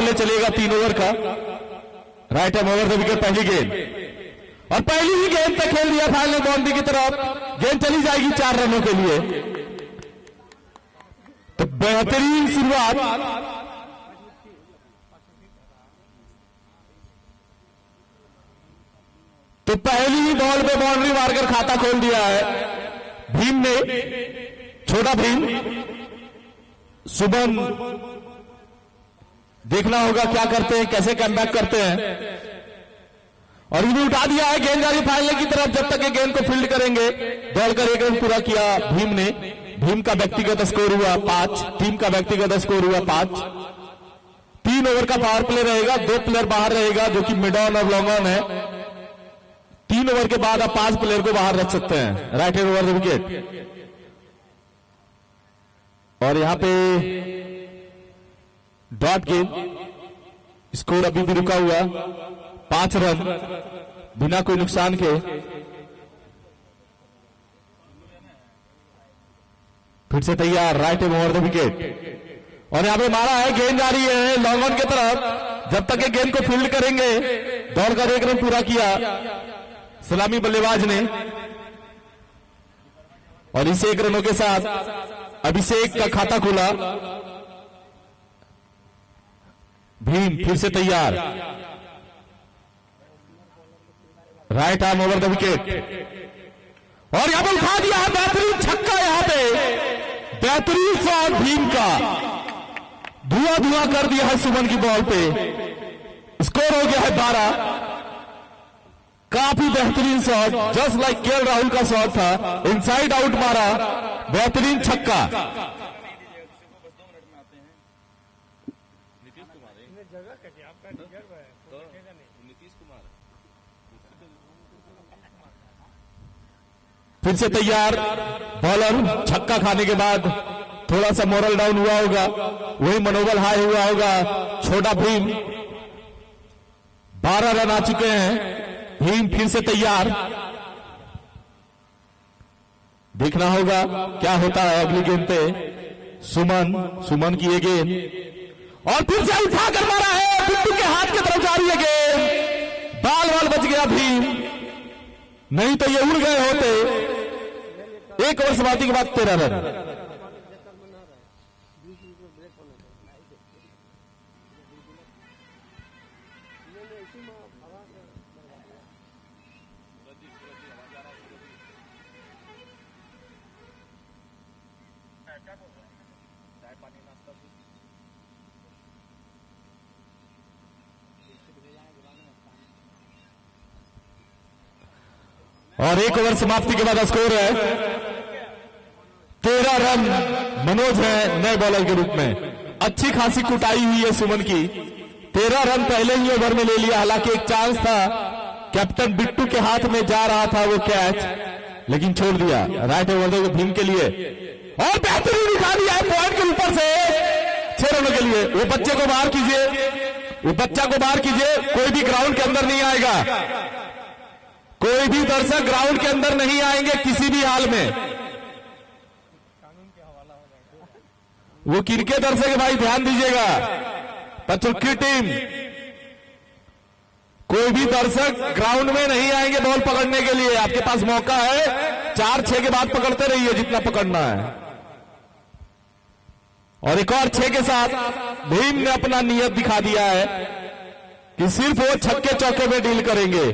Play चलेगा 3 over का। Right hand over the wicket पहली गेंद, और पहली ही गेंद पे खेल दिया फाइनल बाउंड्री की तरफ। गेंद चली जाएगी 4 रनों के लिए। तो बेहतरीन शुरुआत तो पहली ही बॉल पे बाउंड्री मारकर खाता खोल दिया है भीम ने, छोटा भीम। सुमन देखना होगा क्या करते हैं, कैसे कमबैक करते हैं। और इन्हें उठा दिया है, गेंद जा रही फाइनल की तरफ। जब तक ये गेंद को फील्ड करेंगे, दौड़कर 1 रन पूरा किया भीम ने। भीम का व्यक्तिगत स्कोर हुआ 5, टीम का व्यक्तिगत स्कोर हुआ 5। 3 ओवर का पावर प्ले रहेगा, 2 प्लेयर बाहर रहेगा जो कि मिड ऑन और लॉन्ग ऑन है। 3 ओवर के बाद आप 5 प्लेयर को बाहर रख सकते हैं। Right hand over the wicket, और यहां पे डॉट गेंद। स्कोर अभी भी रुका हुआ 5 रन बिना कोई नुकसान के। फिर से तैयार, right hand over the wicket, और यहां पे मारा है, गेंद जा रही है लॉन्ग ऑन की तरफ। जब तक ये गेंद को फील्ड करेंगे, दौड़कर 1 रन पूरा किया सलामी बल्लेबाज ने। और इस 1 रनों के साथ अभिषेक का खाता खुला। भीम फिर से तैयार, right arm over the wicket, और यहां पर उठा दिया है बेहतरीन छक्का। यहां पे बेहतरीन शॉट भीम का, धुआं धुआं कर दिया है सुमन की बॉल पे। स्कोर हो गया है 12। काफी बेहतरीन shot, just like KL Rahul का शॉट था, इनसाइड आउट मारा, बेहतरीन छक्का। फिर से तैयार बॉलर, छक्का खाने के बाद थोड़ा सा मोरल डाउन हुआ होगा, वही मनोबल हाई हुआ होगा छोटा भीम। 12 रन आ चुके हैं। भीम फिर से तैयार, देखना होगा क्या होता है अगली गेंद पे। सुमन की ये गेंद, और फिर से उठाकर मारा है, बिट्टू के हाथ की तरफ जा रही है गेंद। बाल बच गया भीम, नहीं तो ये उड़ गए होते। 1 ओवर समाप्ति के बाद 13 रन। और 1 ओवर समाप्ति के बाद स्कोर है 13 रन। मनोज है नए बॉलर के रूप में। अच्छी खासी कुटाई हुई है सुमन की। 13 रन पहले ही ओवर में ले लिया। हालांकि एक चांस था, कैप्टन बिट्टू के हाथ में जा रहा था वो कैच, लेकिन छोड़ दिया। राइट ओवर भीम के लिए, और बेहतरीन उठा दिया है पॉइंट के ऊपर से 6 रनों के लिए। वो बच्चे को बाहर कीजिए, वो बच्चा को बाहर कीजिए। कोई भी ग्राउंड के अंदर नहीं आएगा, कोई भी दर्शक ग्राउंड के अंदर नहीं आएंगे किसी भी हाल में। वो किनके दर्शक है भाई, ध्यान दीजिएगा। पचरुखी टीम, कोई भी दर्शक ग्राउंड में नहीं आएंगे बॉल पकड़ने के लिए। आपके पास मौका है, 4-6 के बाद पकड़ते रहिए जितना पकड़ना है। और एक और 6 के साथ भीम ने अपना नियत दिखा दिया है कि सिर्फ वो छक्के चौके में डील करेंगे।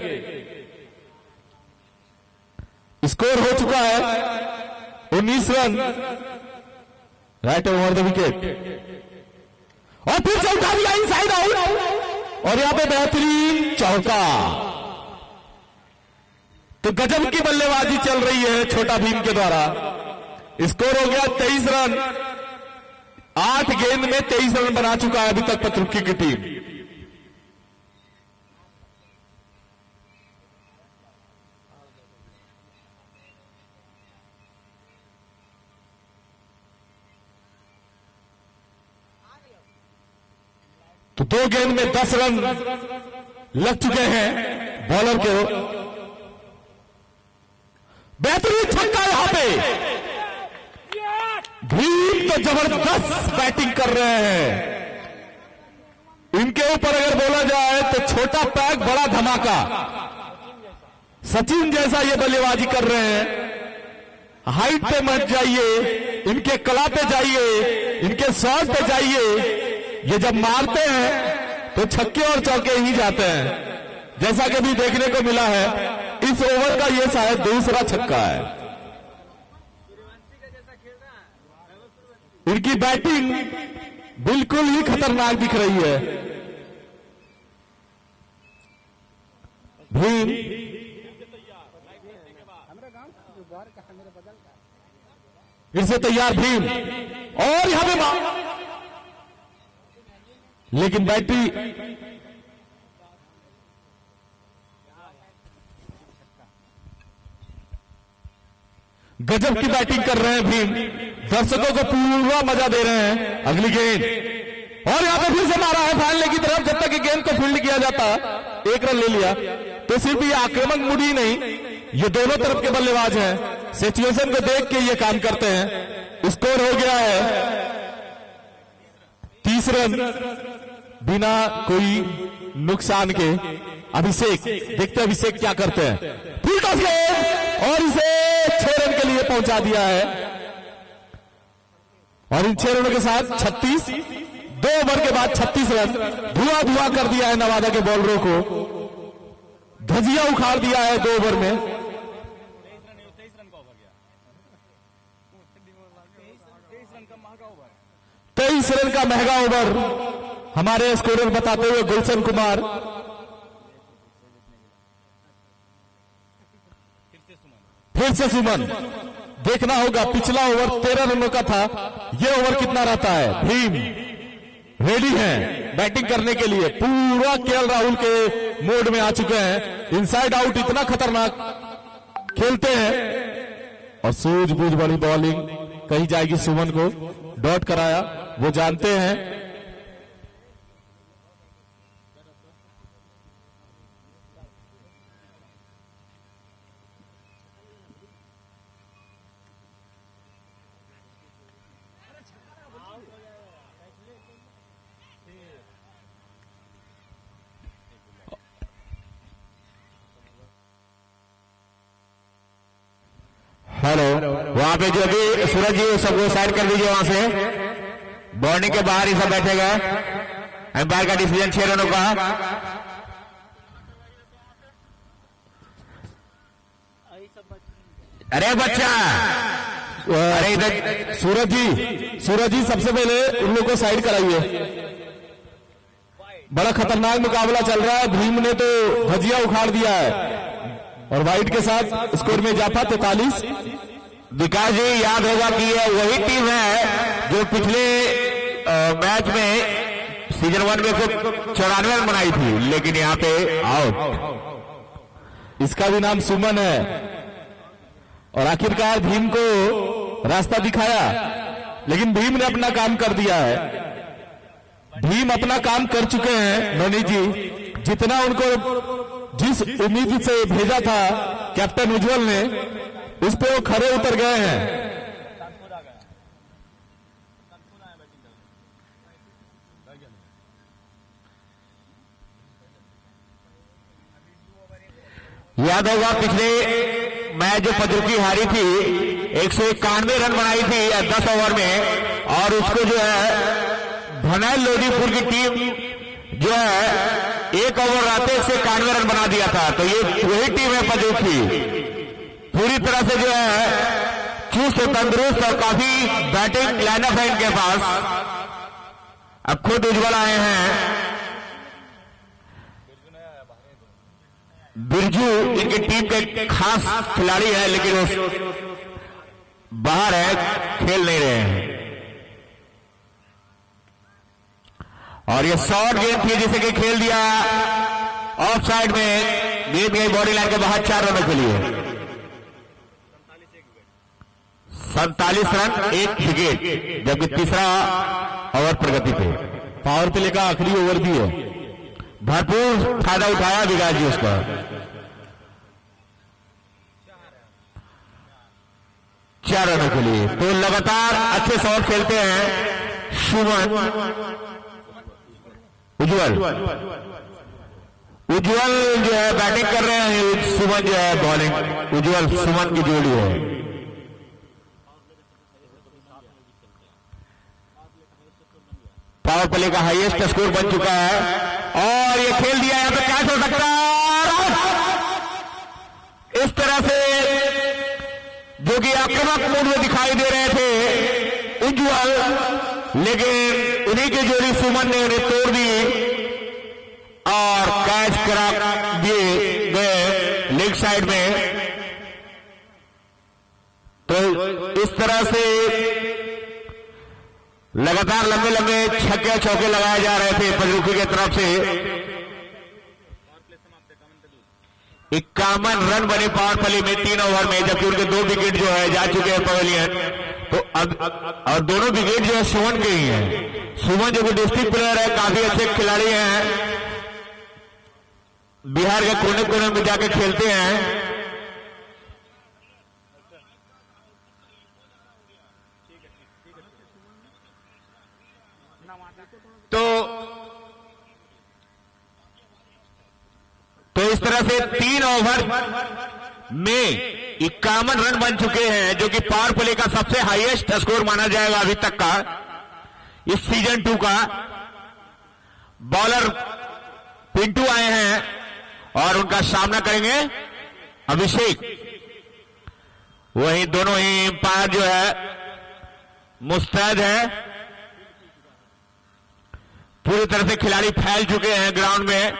स्कोर हो चुका है 19 run. Right over the wicket, और फिर से उठा दिया इनसाइड आउट, और यहां पे बेहतरीन चौका। तो गजब की बल्लेबाजी चल रही है छोटा भीम के द्वारा। स्कोर हो गया 23 रन। 8 गेंद में 23 रन बना चुका है अभी तक पचरुखी की टीम। तो 2 गेंद में 10 रन लग चुके हैं बॉलर के। बेहतरीन छक्का यहां पे। भीम तो जबरदस्त बैटिंग कर रहे हैं। इनके ऊपर अगर बोला जाए तो छोटा पैक बड़ा धमाका, सचिन जैसा ये बल्लेबाजी कर रहे हैं। हाइट पे मत जाइए, इनके कला पे जाइए, इनके शॉट पे जाइए। ये जब मारते हैं तो छक्के और चौके ही जाते हैं, जैसा कि भी देखने को मिला है। इस ओवर का ये शायद दूसरा छक्का है। इनकी बैटिंग बिल्कुल ही खतरनाक दिख रही है। भीम फिर से तैयार, भीम और यहां पे लेकिन बैटरी गजब की बैटिंग कर रहे हैं भीम, दर्शकों को पूरा मजा दे रहे हैं। अगली गेंद और यहां पे फिर से मारा है फाइनल की तरफ। जब तक गेंद को फील्ड किया जाता, एक रन ले लिया। तो सिर्फ ये आक्रामक मूड ही नहीं, ये दोनों तरफ के बल्लेबाज हैं, सिचुएशन को देख के ये काम करते हैं। स्कोर हो गया है 30 रन बिना कोई नुकसान के। अभिषेक, देखते हैं अभिषेक क्या करते हैं। फुल टॉस गेंद और इसे 6 रन के लिए पहुंचा दिया है। और इन 6 रनों के साथ 36, 2 ओवर के बाद 36 रन धुआं धुआं कर दिया है नवादा के बॉलरों को। धजिया उखाड़ दिया है 2 ओवर में। 23 रन का महंगा ओवर हमारे स्कोरर बताते हुए गुलशन कुमार। फिर से सुमन, देखना होगा पिछला ओवर 13 रनों का था, ये ओवर कितना रहता है। भीम रेडी हैं बैटिंग करने के लिए, पूरा केएल राहुल के मोड में आ चुके हैं। इनसाइड आउट इतना खतरनाक खेलते हैं और सूझबूझ वाली बॉलिंग कही जाएगी। सुमन को डॉट कराया, वो जानते हैं। हेलो, वहां पे जो भी सूरज जी सबको साइड कर दीजिए वहां से। बॉर्निंग के बाहर ही सब बैठेगा। एम्पायर का डिसीजन 6 रनों का। अरे बच्चा, अरे इधर सूरज जी सबसे पहले उन लोगों को साइड कराइए। बड़ा खतरनाक मुकाबला चल रहा है। भीम ने तो भजिया उखाड़ दिया है और वाइट के साथ स्कोर में इजाफा 43। विकास जी याद होगा कि यह वही टीम है जो पिछले मैच में सीजन 1 में 194 रन बनाई थी, लेकिन यहाँ पे आउट। इसका भी नाम सुमन है और आखिरकार भीम को रास्ता दिखाया, लेकिन भीम ने अपना काम कर दिया है। भीम अपना काम कर चुके हैं नवनीत जी। जितना उनको जिस उम्मीद से भेजा था कैप्टन उज्जवल ने, उस पे वो खरे उतर गए हैं। याद होगा पिछले मैच जो पदरुकी हारी थी, 191 रन बनाई थी 10 ओवर में, और उसको जो है धनैल लोधीपुर की टीम जो है 1 ओवर रहते 191 रन बना दिया था। तो ये वही टीम है पदरुकी, पूरी तरह से जो है चुस्त तंदुरुस्त और काफी बैटिंग लाइनअप है इनके पास। अब खुद उज्जवल आए हैं, बिरजू इनकी टीम के खास खिलाड़ी है, लेकिन वो बाहर है, खेल नहीं रहे हैं। और ये शॉर्ट गेंद थी जिसे कि खेल दिया ऑफ साइड में, गेंद गई बॉडी लाइन के बाहर 4 रनों के लिए। 47 रन 1 विकेट, जबकि तीसरा ओवर प्रगति पे। पावर प्ले का आखिरी ओवर भी है। भरपूर फायदा उठाया विकास जी उसका। चार रनों के लिए तो लगातार अच्छे शॉट खेलते हैं सुमन। उज्जवल जो है बैटिंग कर रहे हैं, सुमन जो है बॉलिंग। उज्जवल सुमन की जोड़ी है। पावर प्ले का हाईएस्ट स्कोर बन चुका है और ये खेल दिया, यहां पे कैच हो सकता है। इस तरह से जो कि आक्रामक मोड में दिखाई दे रहे थे उज्जवल, लेकिन उन्हीं की जोड़ी सुमन ने उन्हें तोड़ दी और कैच करा दिए गए लेग साइड में। तो इस तरह से लगातार लंबे लंबे छक्के चौके लगाए जा रहे थे पजरुखी की तरफ से। 51 रन बने पावर प्ले में 3 ओवर में, जबकि उनके 2 विकेट जो है जा चुके हैं पवेलियन। तो अब और दोनों विकेट जो है सुमन के ही हैं। सुमन जो कि डिस्ट्रिक्ट प्लेयर है, काफी अच्छे खिलाड़ी हैं, बिहार के कोने कोने में जाके खेलते हैं। तो इस तरह से 3 ओवर में 51 रन बन चुके हैं, जो कि पावर प्ले का सबसे हाईएस्ट स्कोर माना जाएगा अभी तक का इस सीजन 2 का। बॉलर पिंटू आए हैं और उनका सामना करेंगे अभिषेक। वहीं दोनों ही अंपायर जो है मुस्तैद है। पूरी तरह से खिलाड़ी फैल चुके हैं ग्राउंड में।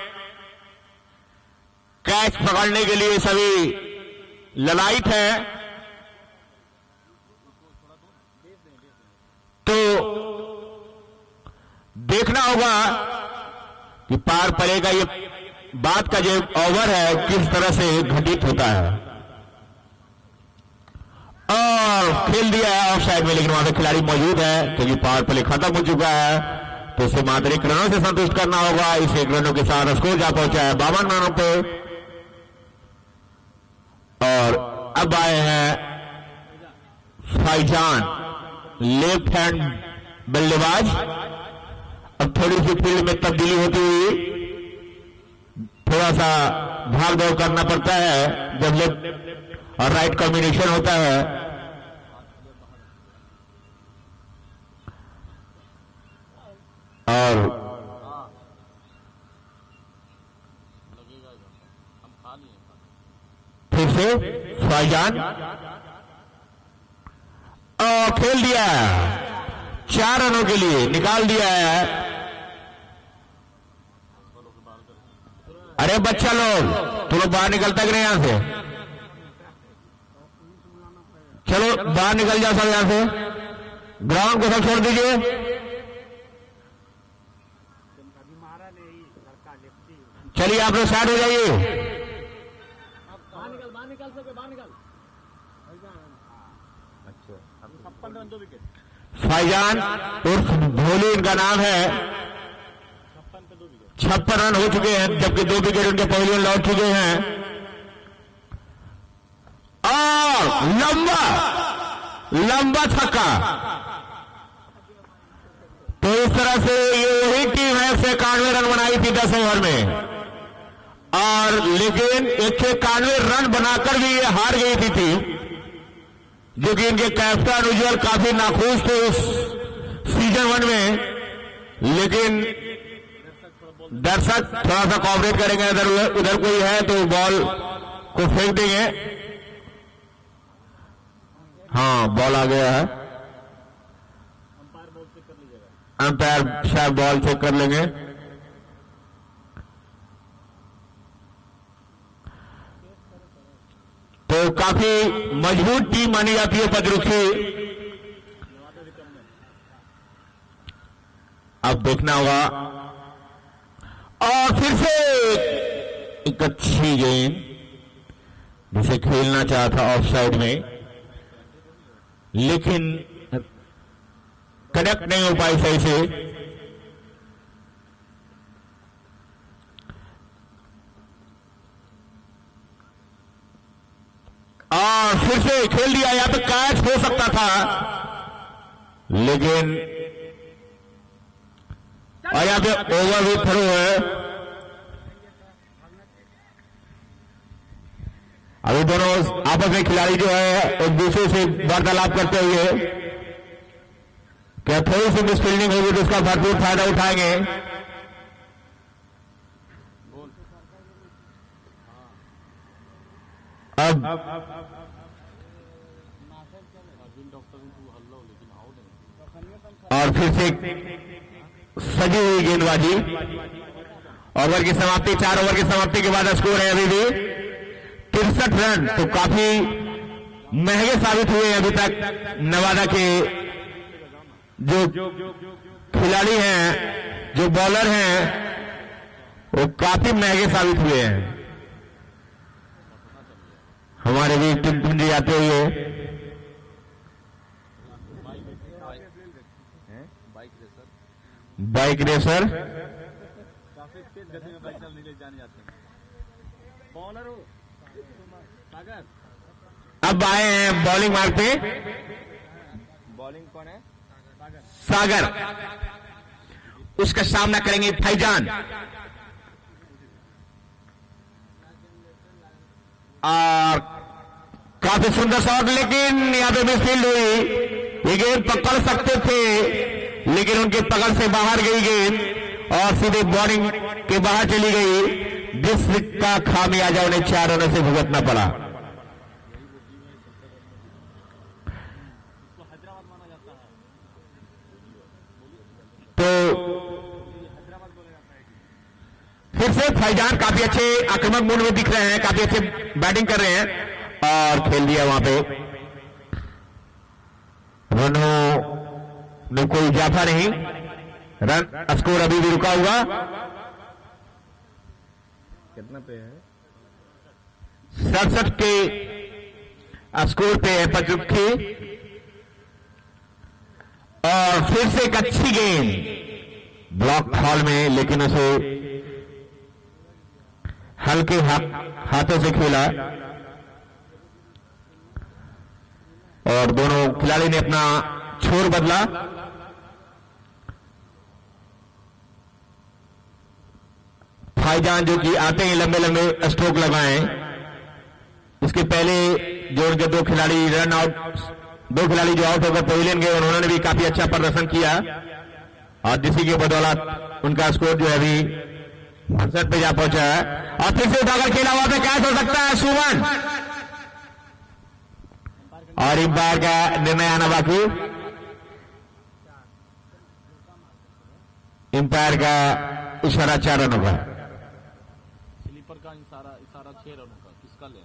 कैच पकड़ने के लिए सभी ललायत है। तो देखना होगा कि पावर प्ले का ये बात का जो ओवर है किस तरह से घटित होता है। और खेल दिया है ऑफ साइड में, लेकिन वहां पे खिलाड़ी मौजूद है क्योंकि पावर प्ले खत्म हो चुका है। तो इसे मात्र 1 रनों से संतुष्ट करना होगा। इस 1 रनों के साथ स्कोर जा पहुंचा है 52 रनों पे। और अब आए हैं फैजान, लेफ्ट हैंड बल्लेबाज। अब थोड़ी सी फील्ड में तब्दीली होती हुई थोड़ा सा भाग दौड़ करना पड़ता है जब लेफ्ट और राइट कॉम्बिनेशन होता है। और फिर से फैजान खेल दिया, 4 रनों के लिए निकाल दिया है। अरे बच्चा लोग, तुम लोग बाहर निकलता कि नहीं यहां से? चलो बाहर निकल जाओ सब यहां से। ग्राउंड को सब छोड़ दीजिए। चलिए आप लोग साइड हो जाइए। फैजान उर्फ भोलू इनका नाम है। 56 रन हो चुके हैं, जबकि 2 विकेट उनके पवेलियन लौट चुके हैं। और लंबा छक्का। तो इस तरह से ये वही टीम है 191 रन बनाई थी 10 ओवर में, और लेकिन 191 रन बनाकर भी ये हार गई थी टीम, जो कि इनके कैप्टन उज्जवल काफी नाखुश थे उस सीजन 1 में। लेकिन दर्शक थोड़ा सा कोऑपरेट करेंगे, उधर कोई है तो बॉल को फेंक देंगे। हाँ, बॉल आ गया है, अंपायर शायद बॉल चेक कर लेंगे। तो काफी मजबूत टीम मानी जाती है पजरुखी। अब देखना होगा। और फिर से एक अच्छी गेंद जिसे खेलना चाहा था ऑफ साइड में, लेकिन कनेक्ट नहीं हो पाई सही से। और फिर से खेल दिया, या तो कैच हो सकता था, लेकिन और यहाँ पे ओवर भी थ्रो है। अभी दोनों आपस में खिलाड़ी जो है एक दूसरे से वार्तालाप करते हुए क्या थोड़ी सी मिसफील्डिंग होगी तो उसका भरपूर फायदा उठाएंगे। अब और फिर से सजी हुई गेंदबाजी। ओवर की समाप्ति, 4 ओवर की समाप्ति के बाद स्कोर है अभी भी 63 रन। तो काफी महंगे साबित हुए हैं अभी तक नवादा के जो खिलाड़ी हैं, जो बॉलर हैं, वो काफी महंगे साबित हुए हैं। हमारे भी टिम जाते हुए बाइक रेसर काफी तेज गति में बाइक चलने जाने जाते हैं। बॉलर हो सागर, अब आए हैं बॉलिंग मार्ग पे। बॉलिंग कौन है? सागर। उसका सामना करेंगे भाईजान। और काफी सुंदर शॉट, लेकिन यहां पे मिसफील्ड हुई। ये गेंद पकड़ सकते थे लेकिन उनके पकड़ से बाहर गई गेंद और सीधे बॉलिंग के बाहर चली गई, जिसका खामियाजा उन्हें 4 रनों से भुगतना पड़ा। तो फिर से भाईजान काफी अच्छे आक्रामक मूड में दिख रहे हैं, काफी अच्छे बैटिंग कर रहे हैं और खेल दिया वहां पे। रनों में कोई इजाफा नहीं, रन स्कोर अभी भी रुका हुआ। कितना पे है? 67 के स्कोर पे है पचरुखी। और फिर से एक अच्छी गेंद ब्लॉक हॉल में, लेकिन उसे हल्के हाथों से खेला और दोनों खिलाड़ी ने अपना छोर बदला। भाईजान जो कि आते हैं लंबे लंबे स्ट्रोक लगाएं, इसके पहले जो उनके 2 खिलाड़ी रन आउट, 2 खिलाड़ी जो आउट होकर पवेलियन गए, उन्होंने भी काफी अच्छा प्रदर्शन किया और जिसी की बदौलत उनका स्कोर जो है अभी 62 पे जा पहुंचा है। और फिर से उठाकर खेला हुआ पे कैच हो सकता है सुमन, और अंपायर का निर्णय आना बाकी। अंपायर का इशारा 4 रनों का। स्लीपर का इशारा 6 रनों का किसका ले?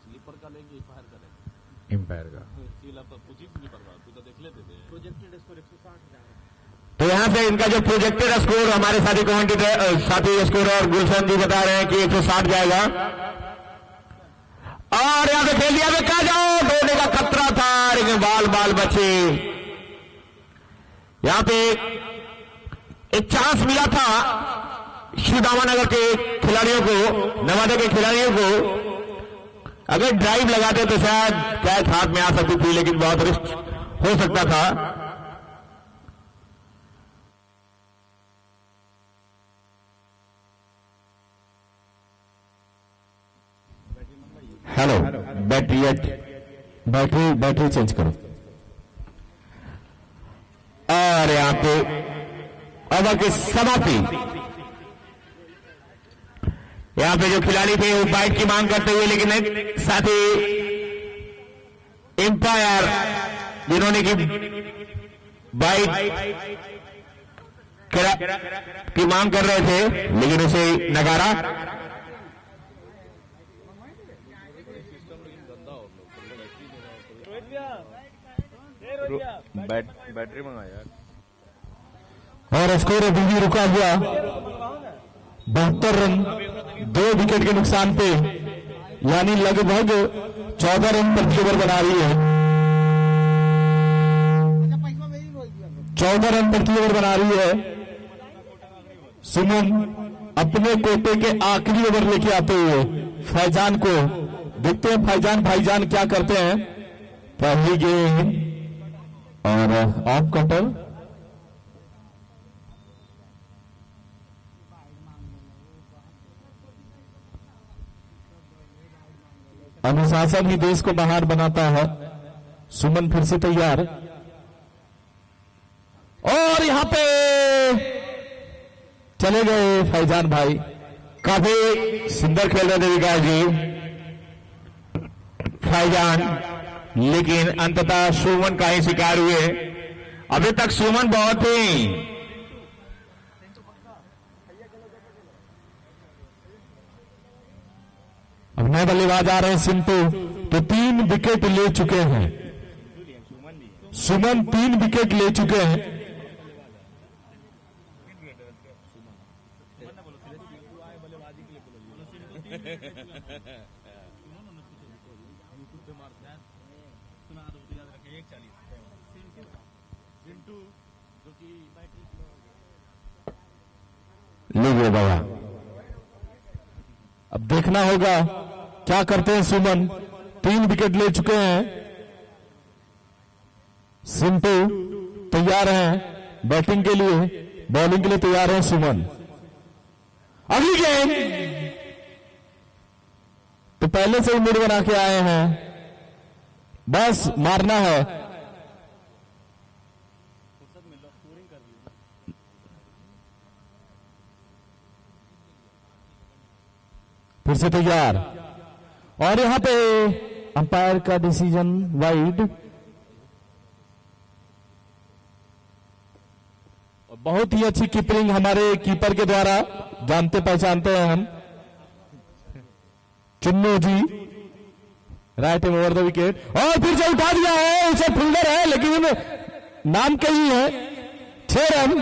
स्लीपर का लेंगे अंपायर का लेंगे? अंपायर का। कुछ ही स्लीपर का तू तो देख लेते थे। प्रोजेक्टेड स्कोर 160 तो यहां से इनका जो प्रोजेक्टेड स्कोर हमारे साथी कमेंटेटर साथी स्कोर और गुलशन जी बता रहे हैं कि 160 जाएगा। और यहां पे खेल दिया, कहा जाओ, धोने का खतरा था लेकिन बाल बचे। यहां पे एक चांस मिला था शिवदामानगर के खिलाड़ियों को, नवादा के खिलाड़ियों को। अगर ड्राइव लगाते तो शायद कैच हाथ में आ सकती थी, लेकिन बहुत रिस्क हो सकता था। हेलो, बैटरी चेंज करो। और यहां पे ओवर की समाप्ति। यहां पे जो खिलाड़ी थे वो बाइट की मांग करते हुए, लेकिन साथ ही एम्पायर जिन्होंने की बाइट की मांग कर रहे थे, लेकिन उसे नकारा। बैटरी मंगाया और स्कोर अभी भी रुका हुआ 72 रन 2 विकेट के नुकसान पे, यानी लगभग 14 रन प्रति ओवर बना रही है। 14 रन प्रति ओवर बना रही है सुमन अपने कोटे के आखिरी ओवर लेके आते हुए फैजान को। देखते हैं भाईजान क्या करते हैं। पहली गेंद और ऑफ कटर अनुशासन ही देश को महान बनाता है। सुमन फिर से तैयार, और यहां पे चले गए फैजान भाई। काफी सुंदर खेल रहे थे विकास जी फैजान, लेकिन अंततः सुमन का ही शिकार हुए। अभी तक सुमन बहुत ही अब नए बल्लेबाज आ रहे हैं सिंटू, तो 3 विकेट ले चुके हैं। सुमन 3 विकेट ले चुके हैं। लीजिए बाबा, अब देखना होगा क्या करते हैं सुमन। 3 विकेट ले चुके हैं। सिंटू तैयार हैं बैटिंग के लिए, बॉलिंग के लिए तैयार हैं सुमन। अगली गेंद तो पहले से ही मूड बना के आए हैं, बस मारना है। फिर से तैयार, और यहां पे अंपायर का डिसीजन वाइड। बहुत ही अच्छी कीपिंग हमारे कीपर के द्वारा, जानते पहचानते हैं हम, Chunnu ji, right arm over the wicket. और फिर से उठा दिया है, उसे फील्डर है लेकिन नाम कहीं है। 6 रन।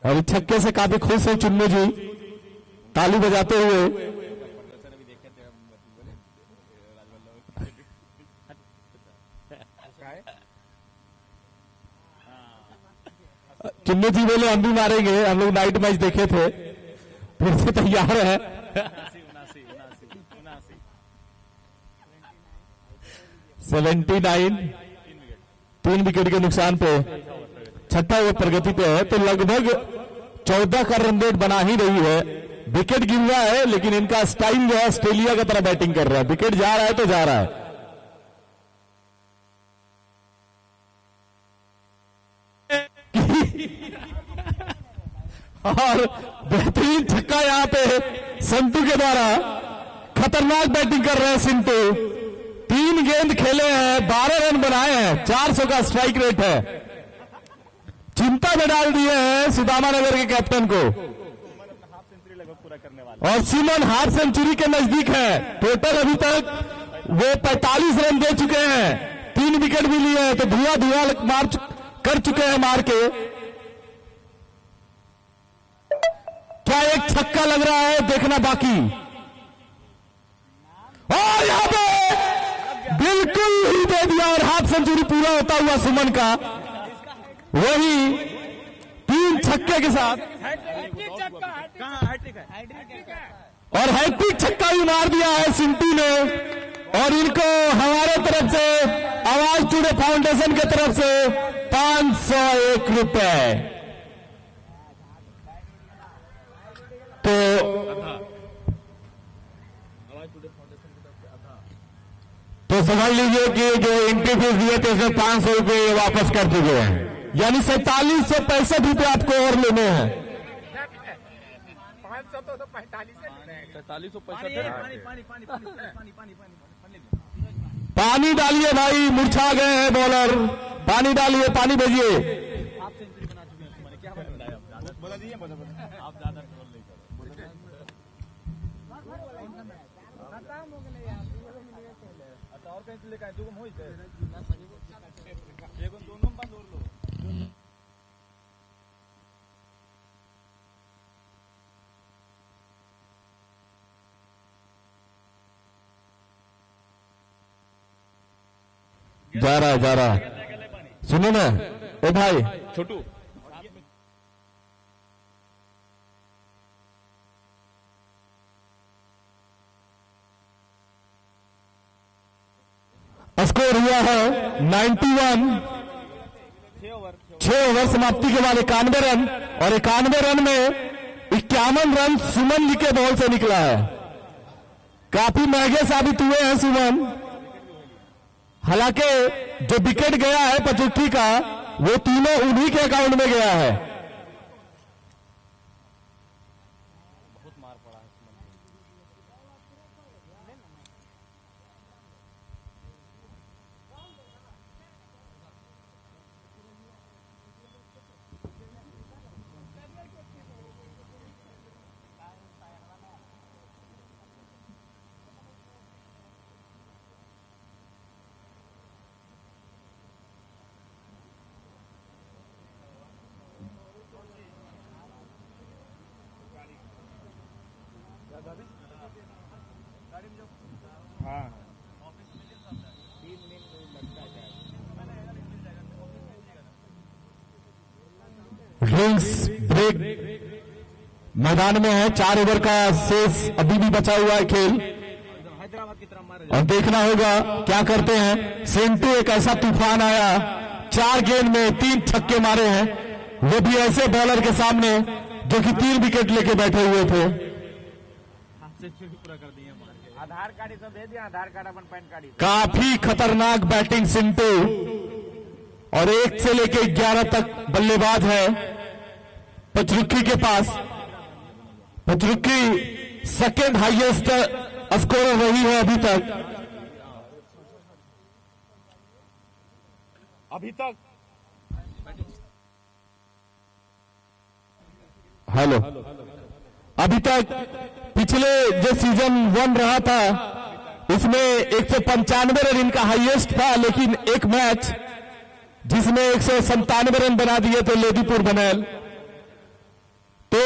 और छक्के से काफी खुश है चुन्नू जी, ताली बजाते हुए। चुन्नू जी बोले हम भी मारेंगे, हम लोग नाइट मैच देखे थे। फिर से तैयार है। 79, 3 विकेट के नुकसान पे छठा ओवर प्रगति पे है, तो लगभग 14 का रन रेट बना ही रही है। विकेट गिर रहा है लेकिन इनका स्टाइल जो है ऑस्ट्रेलिया की तरह बैटिंग कर रहा है। विकेट जा रहा है तो जा रहा है। और बेहतरीन छक्का यहां पे संतू के द्वारा, खतरनाक बैटिंग कर रहे हैं सिंटू। 3 गेंद खेले हैं, 12 रन बनाए हैं, 400 का स्ट्राइक रेट है। चिंता में डाल दिए हैं सुदामा नगर के कैप्टन को। और सुमन हाफ सेंचुरी के नजदीक है। टोटल अभी तक वो 45 रन दे चुके हैं, 3 विकेट भी लिए हैं, तो धुआं धुआं मार कर चुके हैं मार के। क्या एक छक्का लग रहा है, देखना बाकी। और यहां पे बिल्कुल ही दे दिया, और हाफ सेंचुरी पूरा होता हुआ सुमन का, वही 3 छक्के के साथ, और हैट्रिक छक्का भी मार दिया है सिंटू ने। और इनको हमारे तरफ से, आवाज टुडे फाउंडेशन की तरफ से 501 रुपए। तो समझ लीजिए कि जो एंट्री फीस दिए थे उसमें 500 रुपये वापस कर चुके हैं, यानी 4765 रुपये आपको और लेने हैं। 45 पानी डालिए भाई, मुरझा गए हैं बॉलर, पानी डालिए, पानी भेजिए। आप सेंचुरी बना चुके हैं, क्या बता दीजिए, आप ज्यादा ट्रोल नहीं करो। अच्छा, और कहीं से लेकर आए, दो हो गए, एक दोनों बंद और लो। जा रहा है, जा रहा है। सुनो ना ओ भाई, छोटू स्कोर हुआ है 91। 6 ओवर 6 ओवर समाप्ति के बाद 91 रन, और 91 रन में 51 रन सुमन जी के बॉल से निकला है। काफी महंगे साबित हुए हैं सुमन। हालांकि जो विकेट गया है पचुट्ठी का, वो तीनों उन्हीं के अकाउंट में गया है। ड्रिंक्स ब्रेक मैदान में है। 4 ओवर का शेष अभी भी बचा हुआ है खेल, हैदराबाद की तरफ मारे। और देखना होगा क्या करते हैं। सेंटू एक ऐसा तूफान आया, 4 गेंद में 3 छक्के मारे हैं, वो भी ऐसे बॉलर के सामने जो कि 3 विकेट लेके बैठे हुए थे। सेंचुरी पूरा कर दिए मार के। आधार कार्ड ही सब दे दिया, आधार कार्ड अपन पैन कार्ड ही। काफी खतरनाक बैटिंग सिंटू, और 1 से लेके 11 तक बल्लेबाज है पचरुखी के पास। पचरुखी सेकेंड हाईएस्ट स्कोरर रही है अभी तक। हेलो, अभी तक पिछले जो सीजन 1 रहा था उसमें 195 रन इनका हाईएस्ट था, लेकिन एक मैच जिसमें 197 रन बना दिए थे लोदीपुर बनेल, तो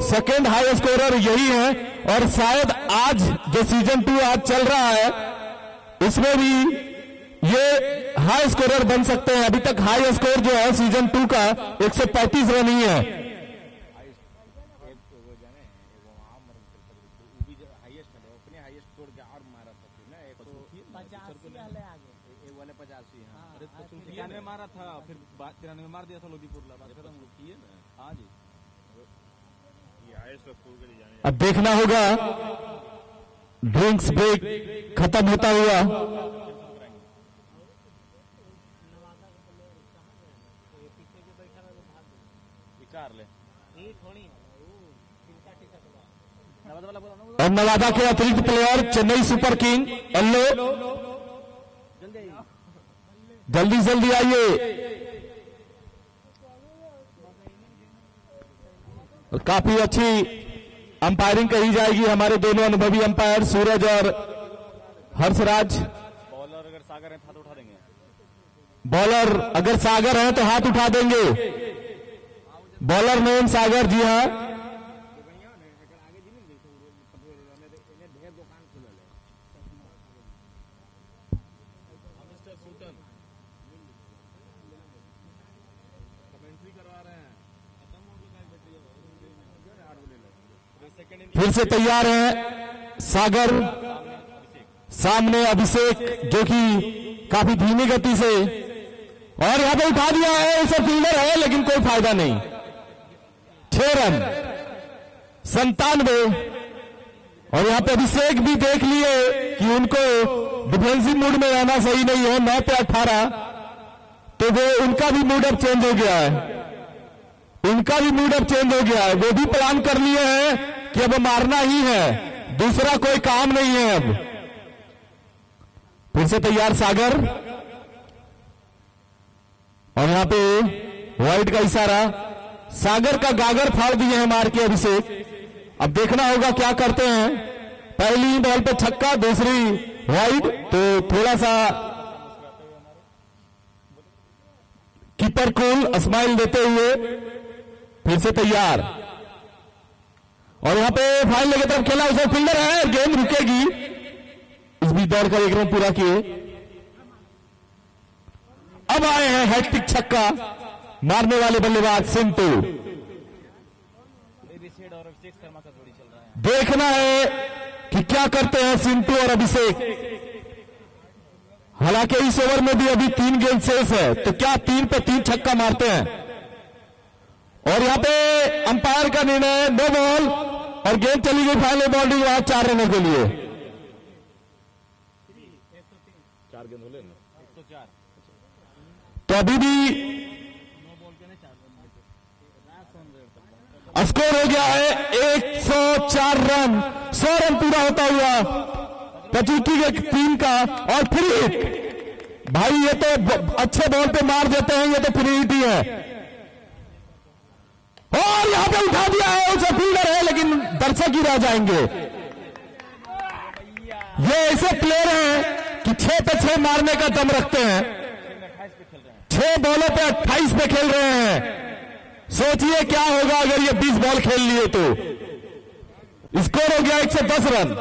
सेकेंड हाई स्कोरर यही है। और शायद आज जो सीजन 2 आज चल रहा है उसमें भी ये हाई स्कोरर बन सकते हैं। अभी तक हाई स्कोर जो है सीजन 2 का 135 रन ही है। मारा था, फिर 93 मार दिया था लोदीपुर ला, बात खत्म किए ना। हाँ जी, अब देखना होगा ड्रिंक्स ब्रेक खत्म होता हुआ। विचार ले और नवादा के अतिरिक्त player Chennai super king yellow, जल्दी जल्दी आइए। काफी अच्छी अंपायरिंग कही जाएगी। हमारे दोनों अनुभवी अंपायर सूरज और हर्षराज। बॉलर अगर सागर है हाथ उठा देंगे। बॉलर अगर सागर है तो हाथ उठा देंगे। बॉलर नेम सागर, जी हाँ। फिर से तैयार है सागर, सामने अभिषेक जो कि काफी धीमी गति से, और यहां पे उठा दिया है। इसे फील्डर है लेकिन कोई फायदा नहीं। 6 रन 97। और यहां पे अभिषेक भी देख लिए कि उनको डिफेंसिव मूड में रहना सही नहीं है। 9 पे 18, तो वो उनका भी मूड अब चेंज हो गया है। उनका भी मूड अब चेंज हो गया है। वो भी प्लान कर लिए हैं कि अब मारना ही है, दूसरा कोई काम नहीं है। अब फिर से तैयार सागर, और यहां पे वाइड का इशारा। सागर का गागर फाड़ दिए हैं मार के अभिषेक। अब देखना होगा क्या करते हैं। पहली बॉल पे छक्का, दूसरी वाइड, तो थोड़ा सा कीपर कूल स्माइल देते हुए फिर से तैयार। और यहां पे फाइनल की तरफ खेला, उसमें फील्डर है, गेंद रुकेगी। इस बीच दौड़ कर 1 रन पूरा किए। अब आए हैं हैट्रिक छक्का मारने वाले बल्लेबाज सिंटू। देखना है कि क्या करते हैं सिंटू और अभिषेक। हालांकि इस ओवर में भी अभी 3 गेंद शेष है, तो क्या 3 पे 3 छक्का मारते हैं। और यहां पे अंपायर का निर्णय नो बॉल और गेंद चली गई फाइनल बाउंड्री वहां 4 रनों के लिए। 4 गेंद बोले ना 104 तो अभी भी स्कोर हो गया है 104 रन। 100 रन पूरा होता हुआ पचूकी के टीम का। और फ्री भाई ये तो अच्छे बॉल पे मार देते हैं, ये तो फ्री हिट ही है। और यहां पे उठा दिया है, उसे फील्डर है लेकिन दर्शक ही रह जाएंगे। ये ऐसे प्लेयर हैं कि 6 पे 6 मारने का दम रखते हैं। 6 बॉलों पे 28 पे खेल रहे हैं। सोचिए क्या होगा अगर ये 20 बॉल खेल लिए तो। स्कोर हो गया 110 रन।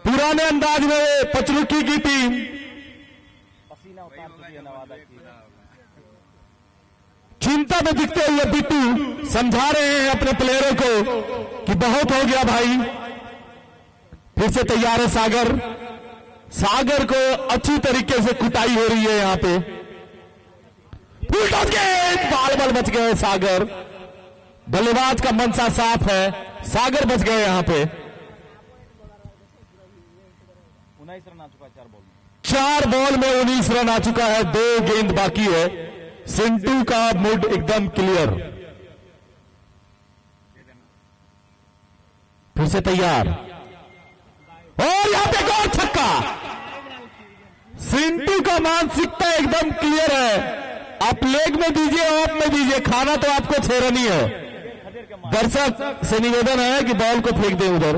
पुराने अंदाज में पचरुखी की टीम पसीना उतार चुकी है नवादा की। चिंता में दिखते हुए बिट्टू समझा रहे हैं अपने प्लेयरों को कि बहुत हो गया भाई। फिर से तैयार है सागर। सागर को अच्छी तरीके से कुटाई हो रही है यहां पे। बाल बाल बच गए सागर। बल्लेबाज का मनसा साफ है, सागर बच गए यहां पे। 19 रन आ चुका है 4 बॉल में। 4 बॉल में 19 रन आ चुका है। 2 गेंद बाकी है। सिंटू का मूड एकदम क्लियर। फिर से तैयार और यहां पे और छक्का। सिंटू का मानसिकता एकदम क्लियर है। आप लेग में दीजिए, ऑफ में दीजिए, खाना तो आपको 6 रन ही है। दर्शक से निवेदन है कि बॉल को फेंक दें उधर।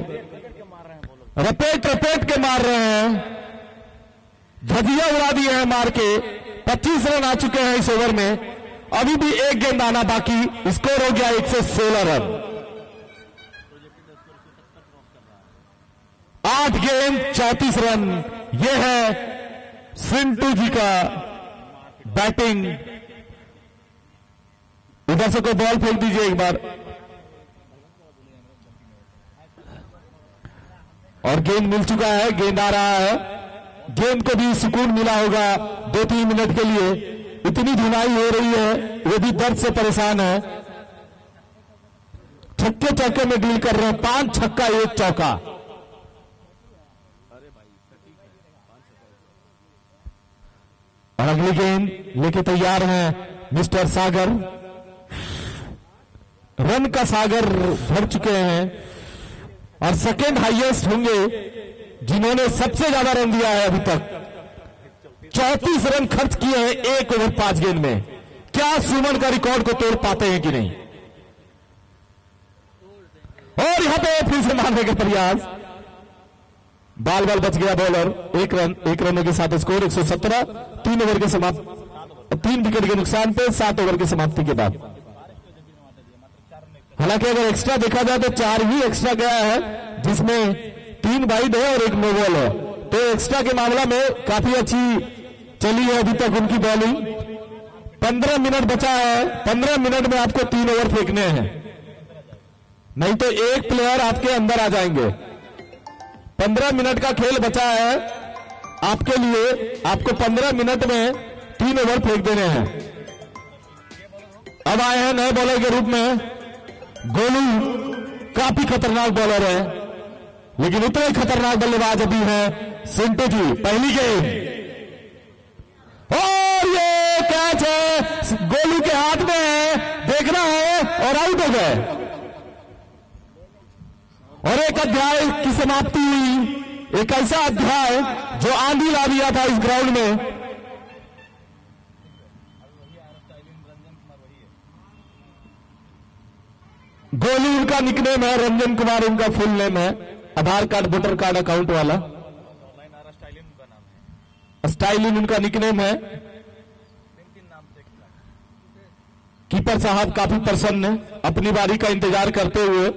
रपेट रपेट के मार रहे हैं, धजिया उड़ा दिए हैं मार के। 25 रन आ चुके हैं इस ओवर में। अभी भी 1 गेंद आना बाकी। स्कोर हो गया 116 रन। 8 गेंद 34 रन। यह है सिंटू जी का बैटिंग। उधर से कोई बॉल फेंक दीजिए एक बार। और गेंद मिल चुका है, गेंद आ रहा है। गेंद को भी सुकून मिला होगा 2-3 मिनट के लिए। इतनी धुनाई हो रही है, वो भी दर्द से परेशान है। छक्के चौके में डील कर रहे हैं। 5 छक्का 1 चौका। और अगली गेंद लेके तैयार हैं मिस्टर सागर। रन का सागर भर चुके हैं और सेकेंड हाईएस्ट होंगे जिन्होंने सबसे ज्यादा रन दिया है अभी तक। 34 रन खर्च किए हैं 1 ओवर 5 गेंद में। क्या सुमन का रिकॉर्ड को तोड़ पाते हैं कि नहीं। और यहां पे फिर से मारने का प्रयास। बाल बाल बच गया बॉलर। 1 रनों के साथ स्कोर 117। 3 ओवर के समाप्त, 3 विकेट के नुकसान पे 7 ओवर की समाप्ति के बाद। हालांकि अगर एक्स्ट्रा देखा जाए तो 4 ही एक्स्ट्रा गया है, जिसमें 3 वाइड है और 1 नो बॉल है। तो एक्स्ट्रा के मामला में काफी अच्छी चली है अभी तक उनकी बॉलिंग। 15 मिनट बचा है। 15 मिनट में आपको 3 ओवर फेंकने हैं, नहीं तो एक प्लेयर आपके अंदर आ जाएंगे। 15 मिनट का खेल बचा है आपके लिए। आपको 15 मिनट में 3 ओवर फेंक देने हैं। अब आए हैं नए बॉलर के रूप में गोलू। काफी खतरनाक बॉलर है, लेकिन उतने खतरनाक बल्लेबाज अभी हैं सिंटू जी। पहली गेंद और ये कैच है गोलू के हाथ में है, देखना है और आउट हो गए। और एक अध्याय की समाप्ति हुई। एक ऐसा अध्याय जो आंधी ला दिया था इस ग्राउंड में। गोलू उनका निकनेम है, रंजन कुमार उनका फुल नेम है। आधार कार्ड वोटर कार्ड अकाउंट वाला। स्टाइलिन उनका निकनेम है। कीपर साहब काफी प्रसन्न है, अपनी बारी का इंतजार करते हुए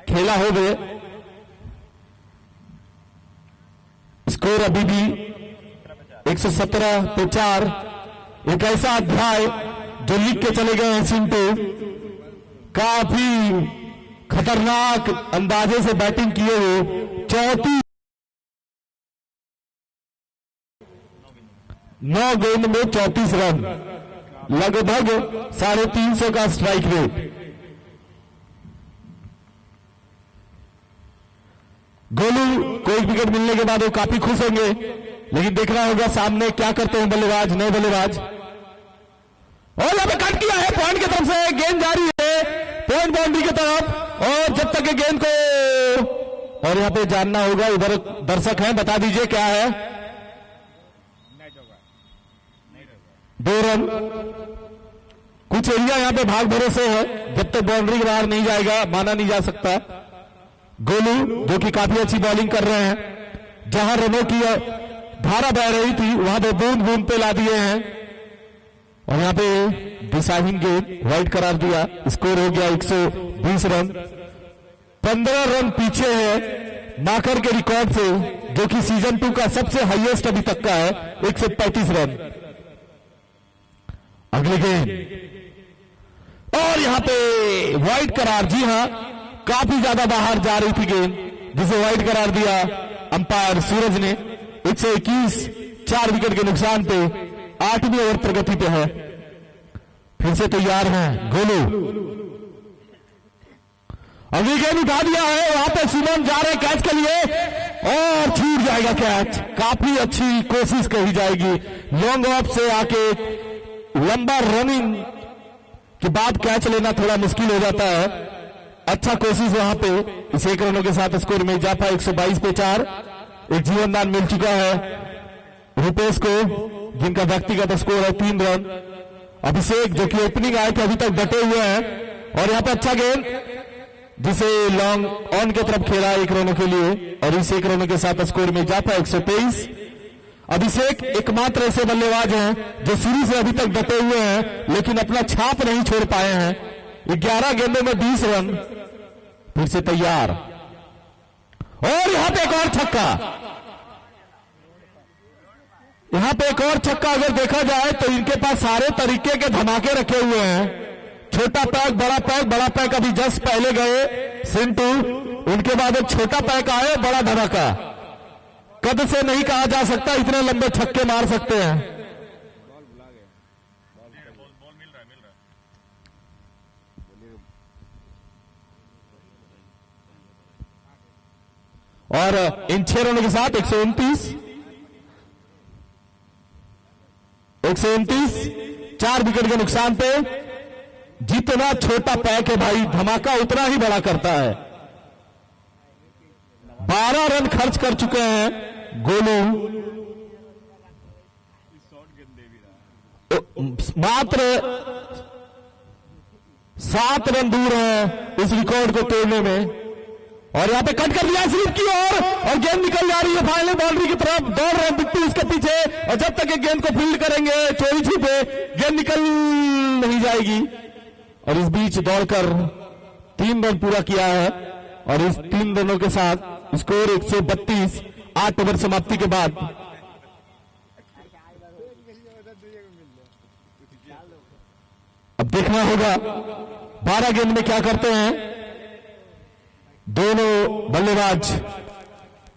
खेला हो गए। स्कोर अभी भी 117 पे 4। एक ऐसा अध्याय जो लिख के चले गए हैं सिंटू। काफी खतरनाक अंदाजे से बैटिंग किए हुए 34 9 गेंद में 34 रन, लगभग 350 का स्ट्राइक रेट। गोलू को एक विकेट मिलने के बाद वो काफी खुश होंगे, लेकिन देखना होगा सामने क्या करते हैं बल्लेबाज, नए बल्लेबाज। और यहां पे कट किया है पॉइंट की तरफ से, गेंद जारी है पॉइंट बाउंड्री की तरफ, और जब तक गेंद को, और यहां पे जानना होगा, उधर दर्शक हैं, बता दीजिए क्या है। 2 रन। कुछ एरिया यहां पे भाग भरोसे है, जब तक बाउंड्री के बाहर नहीं जाएगा माना नहीं जा सकता। गोलू जो कि काफी अच्छी बॉलिंग कर रहे हैं, जहां रनों की धारा बह रही थी वहां पे बूंद बूंद पे ला दिए हैं, और यहां पे दिशाहीन गेंद वाइड करार दिया। स्कोर हो गया 120 रन। 15 रन पीछे है माकर के रिकॉर्ड से, जो कि सीजन 2 का सबसे हाईएस्ट अभी तक का है, 135 रन। अगली गेंद, और यहां पे वाइड करार। जी हां, काफी ज्यादा बाहर जा रही थी गेंद, जिसे वाइड करार दिया अंपायर सूरज ने। 121, 4 विकेट के नुकसान पे 8वीं ओवर प्रगति पे है। फिर से तैयार हैं गोलू, अगली गेंद उठा दिया है, वहां पे सुमन जा रहे कैच के लिए, और छूट जाएगा कैच। काफी अच्छी कोशिश कही जाएगी, लॉन्ग ऑफ से आके लंबा रनिंग के बाद कैच लेना थोड़ा मुश्किल हो जाता है। अच्छा कोशिश वहां पे। इस 1 रनों के साथ स्कोर में इजाफा 122 पे 4। एक जीवनदान मिल चुका है रुपेश को, जिनका व्यक्तिगत स्कोर है 3 रन। अभिषेक जो कि ओपनिंग आए थे अभी तक डटे हुए हैं, और यहां पे अच्छा गेंद जिसे लॉन्ग ऑन की तरफ खेला 1 रनों के लिए, और इस 1 रनों के साथ स्कोर में इजाफा 123। अभिषेक एकमात्र ऐसे बल्लेबाज हैं जो शुरू से अभी तक डटे हुए हैं, लेकिन अपना छाप नहीं छोड़ पाए हैं। 11 गेंदों में 20 रन। फिर से तैयार, और यहां पे एक और छक्का। यहां पे एक और छक्का अगर देखा जाए तो इनके पास सारे तरीके के धमाके रखे हुए हैं। छोटा पैक, बड़ा पैक। बड़ा पैक अभी जस्ट पहले गए सिंटू, उनके बाद एक छोटा पैक आए, बड़ा धमाका। कद से नहीं कहा जा सकता, इतने लंबे छक्के मार सकते हैं। और इन 6 रनों के साथ 129, 4 विकेट के नुकसान पे। जितना छोटा पैक है भाई, धमाका उतना ही बड़ा करता है। 12 रन खर्च कर चुके हैं गोलू, मात्र 7 रन दूर हैं इस रिकॉर्ड को तोड़ने में। और यहां पे कट कर दिया स्लिप की ओर, और गेंद निकल जा रही है फाइनल बाउंड्री की तरफ। दौड़ रहे हैं बिट्टू इसके पीछे, और जब तक ये गेंद को फील्ड करेंगे चोरी छुपे, गेंद निकल नहीं जाएगी। और इस बीच दौड़कर 3 रन पूरा किया है, और इस 3 रनों के साथ स्कोर 132, 8 ओवर समाप्ति के बाद। अब देखना होगा 12 गेंद में क्या करते हैं दोनों बल्लेबाज।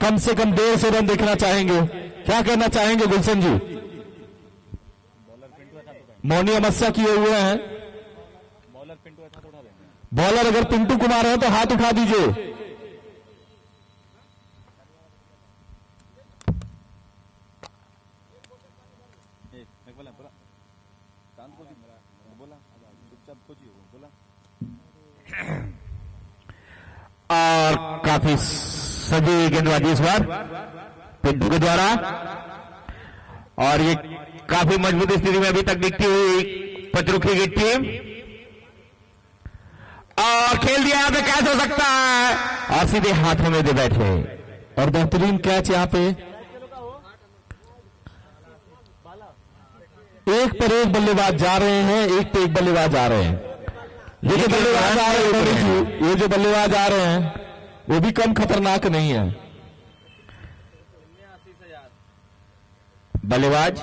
कम से कम 150 रन देखना चाहेंगे। क्या कहना चाहेंगे गुलशन जी? मौनी अमस्या किए हुए हैं। बॉलर अगर पिंटू कुमार है तो हाथ उठा दीजिए। और काफी सजी गेंदबाजी इस बार पिंटू के द्वारा, और ये काफी मजबूत स्थिति में अभी तक दिखती हुई पचरुखी की टीम। और खेल दिया यहां पे कैच हो सकता है, और सीधे हाथों में दे बैठे, और बेहतरीन कैच यहां पे। एक पर एक बल्लेबाज जा रहे हैं, एक पे एक बल्लेबाज आ रहे हैं। ये जो बल्लेबाज आ रहे हैं, ये जो बल्लेबाज आ रहे हैं वो भी कम खतरनाक नहीं है। बल्लेबाज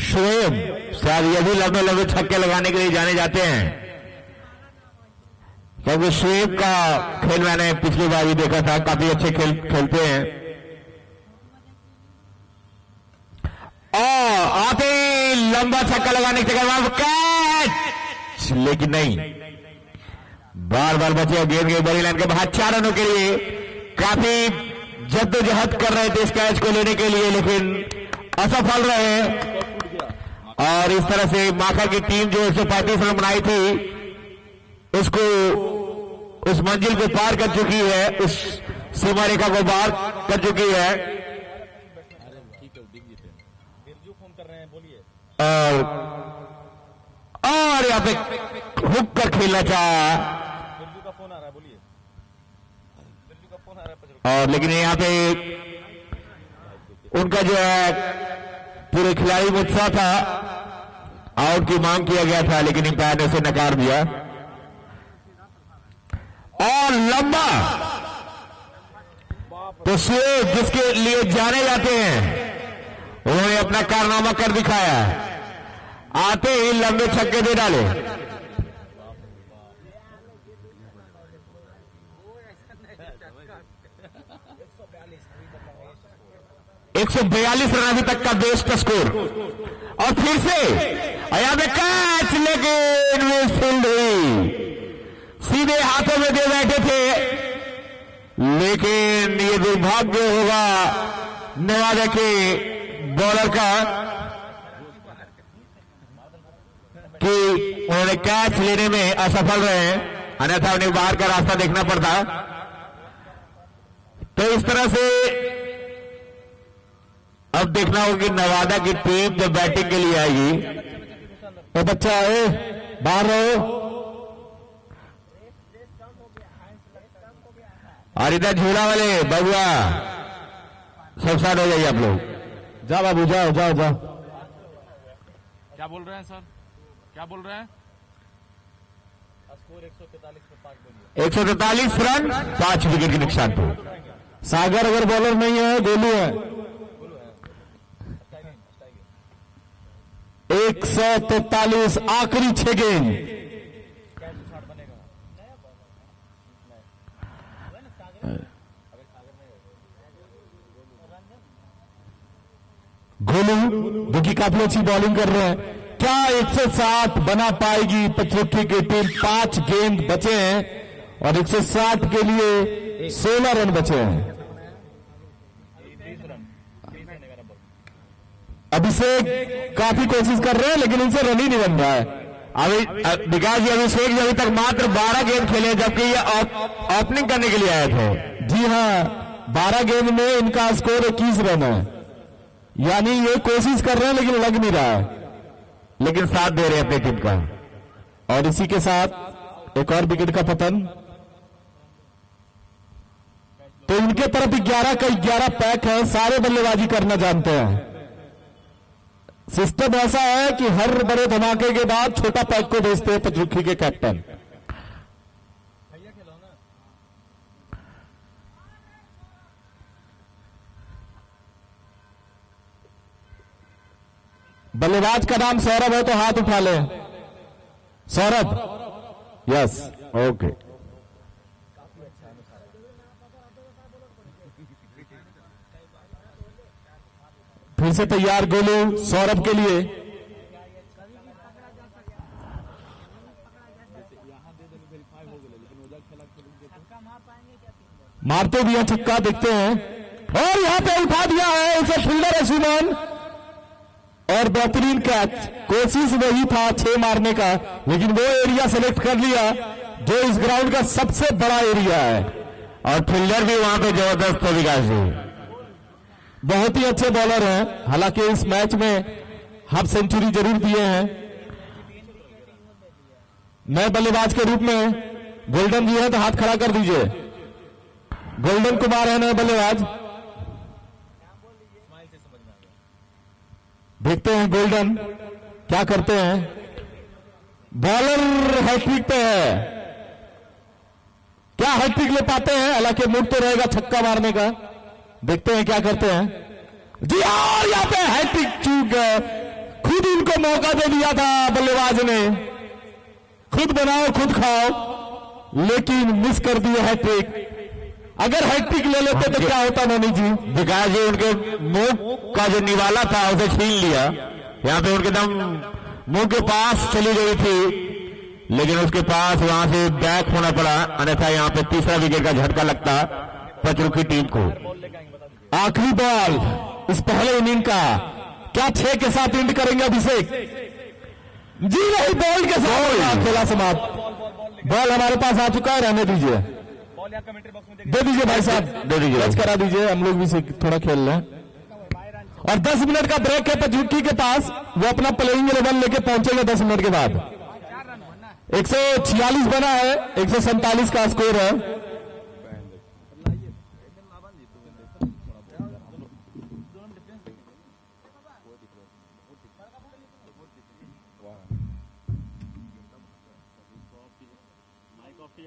शोएब, शायद ये भी लंबे लंबे छक्के लगाने के लिए जाने जाते हैं, क्योंकि शोएब का खेल मैंने पिछली बार भी देखा था, काफी अच्छे खेलते हैं। लंबा छक्का लगाने के चक्कर में कैच, लेकिन नहीं, बार बार बचे गेंद के बड़ी लाइन के बाहर। 4 रनों के लिए काफी जद्दोजहद कर रहे थे इस कैच को लेने के लिए, लेकिन असफल रहे। और इस तरह से माखर की टीम जो 135 रन बनाई थी उसको, उस मंजिल को पार कर चुकी है, उस सीमा रेखा को पार कर चुकी है। और यहाँ पे हुक कर खेलना चाहा, और लेकिन यहाँ पे उनका जो है पूरे खिलाड़ी में उत्साह था, आउट की मांग किया गया था, लेकिन अंपायर ने उसे नकार दिया। और लंबा तो स्वेग जिसके लिए जाने जाते हैं, उन्होंने अपना कारनामा कर दिखाया, आते ही लंबे छक्के दे डाले। 142 रन अभी तक का बेस्ट स्कोर। और फिर से यहाँ पे कैच, लेकिन मिसफील्ड हुई, सीधे हाथों में दे बैठे थे, लेकिन ये दुर्भाग्य होगा नवादा के बॉलर का कि उन्होंने कैच लेने में असफल रहे, अन्यथा उन्हें बाहर का रास्ता देखना पड़ता। तो इस तरह से अब देखना होगा कि नवादा की टीम जब बैटिंग के लिए आएगी तो बच्चा है बाहर रहो, और इधर झूला वाले बबुआ सब साथ हो जाइए आप लोग। जाओ बाबू, जाओ जाओ जाओ। क्या बोल रहे हैं सर, क्या बोल रहे हैं? स्कोर 143 रन 5 विकेट के नुकसान पर। सागर अगर बॉलर नहीं है, गोलू है। 143 आखिरी 6 गेंद। गोलू जो कि काफी अच्छी बॉलिंग कर रहे हैं, क्या 160 बना पाएगी पचरुखी की टीम? 5 गेंद बचे हैं और 160 के लिए 16 रन बचे हैं। अभिषेक काफी कोशिश कर रहे हैं, लेकिन उनसे रन ही नहीं बन रहा है। अभी विकास जी, अभिषेक जी अभी तक मात्र 12 गेंद खेले, जबकि ये ओपनिंग करने के लिए आए थे। जी हाँ, 12 गेंद में इनका स्कोर 21 रन है, यानी ये कोशिश कर रहे हैं लेकिन लग नहीं रहा है, लेकिन साथ दे रहे हैं अपनी टीम का। और इसी के साथ एक और विकेट का पतन। तो इनके तरफ 11 का 11 पैक है, सारे बल्लेबाजी करना जानते हैं। सिस्टम ऐसा है कि हर बड़े धमाके के बाद छोटा पैक को भेजते हैं पचरुखी के कैप्टन। बल्लेबाज का नाम सौरभ है तो हाथ उठा ले। Saurabh, yes, okay. फिर से तैयार गोलू सौरभ के लिए। मारते भी हैं छक्का, देखते हैं, और यहां पे उठा दिया है इसे फील्डर है सुमन, और बेहतरीन कैच। कोशिश वही था 6 मारने का, लेकिन वो एरिया सेलेक्ट कर लिया जो इस ग्राउंड का सबसे बड़ा एरिया है, और फील्डर भी वहां पे जबरदस्त है विकास जी, बहुत ही अच्छे बॉलर हैं। हालांकि इस मैच में हाफ सेंचुरी जरूर दिए हैं। नए बल्लेबाज के रूप में गोल्डन जी है तो हाथ खड़ा कर दीजिए। गोल्डन कुमार है नए बल्लेबाज। देखते हैं गोल्डन क्या करते हैं। बॉलर हैट्रिक पे है, क्या हैट्रिक ले पाते हैं? हालांकि मूड तो रहेगा छक्का मारने का, देखते हैं क्या करते हैं जी। और यहाँ पे हैट्रिक चूक गए, खुद इनको मौका दे दिया था बल्लेबाज ने, खुद बनाओ खुद खाओ, लेकिन मिस कर दिए हैट्रिक। अगर हैट्रिक ले लेते तो क्या होता नैनी जी? विकास जी उनके मुंह का जो निवाला था उसे छीन लिया, यहाँ पे उनके दम मुंह के पास चली गई थी, लेकिन उसके पास वहां से बैक होना पड़ा, अन्यथा यहाँ पे तीसरा विकेट का झटका लगता पचरुखी टीम को। आखिरी बॉल इस पहले इनिंग का, क्या 6 के साथ एंड करेंगे अभिषेक? जी नहीं, बॉल के साथ खेला समाप्त। बॉल हमारे पास आ चुका है, रहने दीजिए, बॉल यहाँ कमेंट्री बॉक्स में दे दीजिए भाई साहब, दे दीजिए, टच करा दीजिए, हम लोग भी थोड़ा खेल रहे हैं। और 10 मिनट का ब्रेक है पचरुखी के पास, वो अपना प्लेइंग 11 लेके पहुंचेगा 10 मिनट के बाद। 146 बना है, 147 का स्कोर है।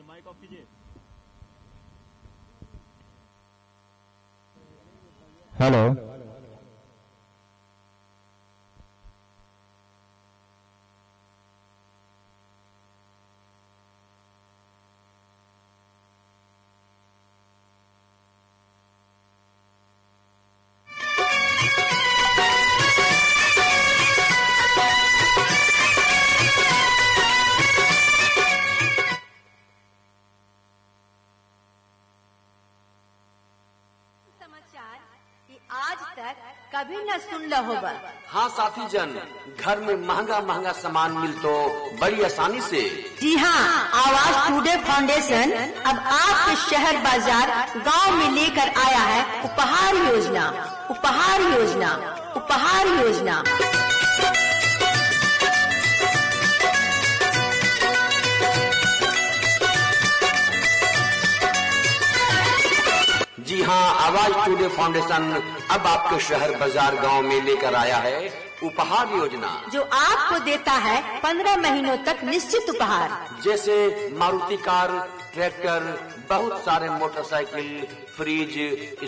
माइक ऑफ कीजिए। हेलो, समाचार कि आज तक कभी न सुन लो होगा। हाँ साथी जन, घर में महंगा महंगा सामान मिलतो बड़ी आसानी से। जी हाँ, आवाज टुडे फाउंडेशन अब आपके शहर बाजार गांव में लेकर आया है उपहार योजना, उपहार योजना, उपहार योजना। जी हाँ, आवाज टुडे फाउंडेशन अब आपके शहर बाजार गांव में लेकर आया है उपहार योजना, जो आपको देता है 15 महीनों तक निश्चित उपहार, जैसे मारुति कार, ट्रैक्टर, बहुत सारे motorcycle, fridge,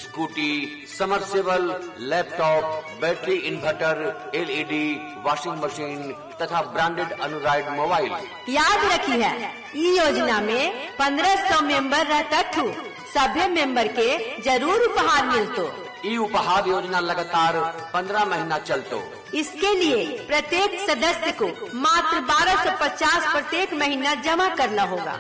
scooty, submersible, laptop, battery inverter, LED, washing machine तथा ब्रांडेड एंड्रॉइड मोबाइल। याद रखी है, इस योजना में 1500 मेंबर रहता थू, सभी मेंबर के जरूर उपहार मिलतो। ये उपहार योजना लगातार 15 महीना चलतो। इसके लिए प्रत्येक सदस्य को मात्र 1250 प्रत्येक महीना जमा करना होगा।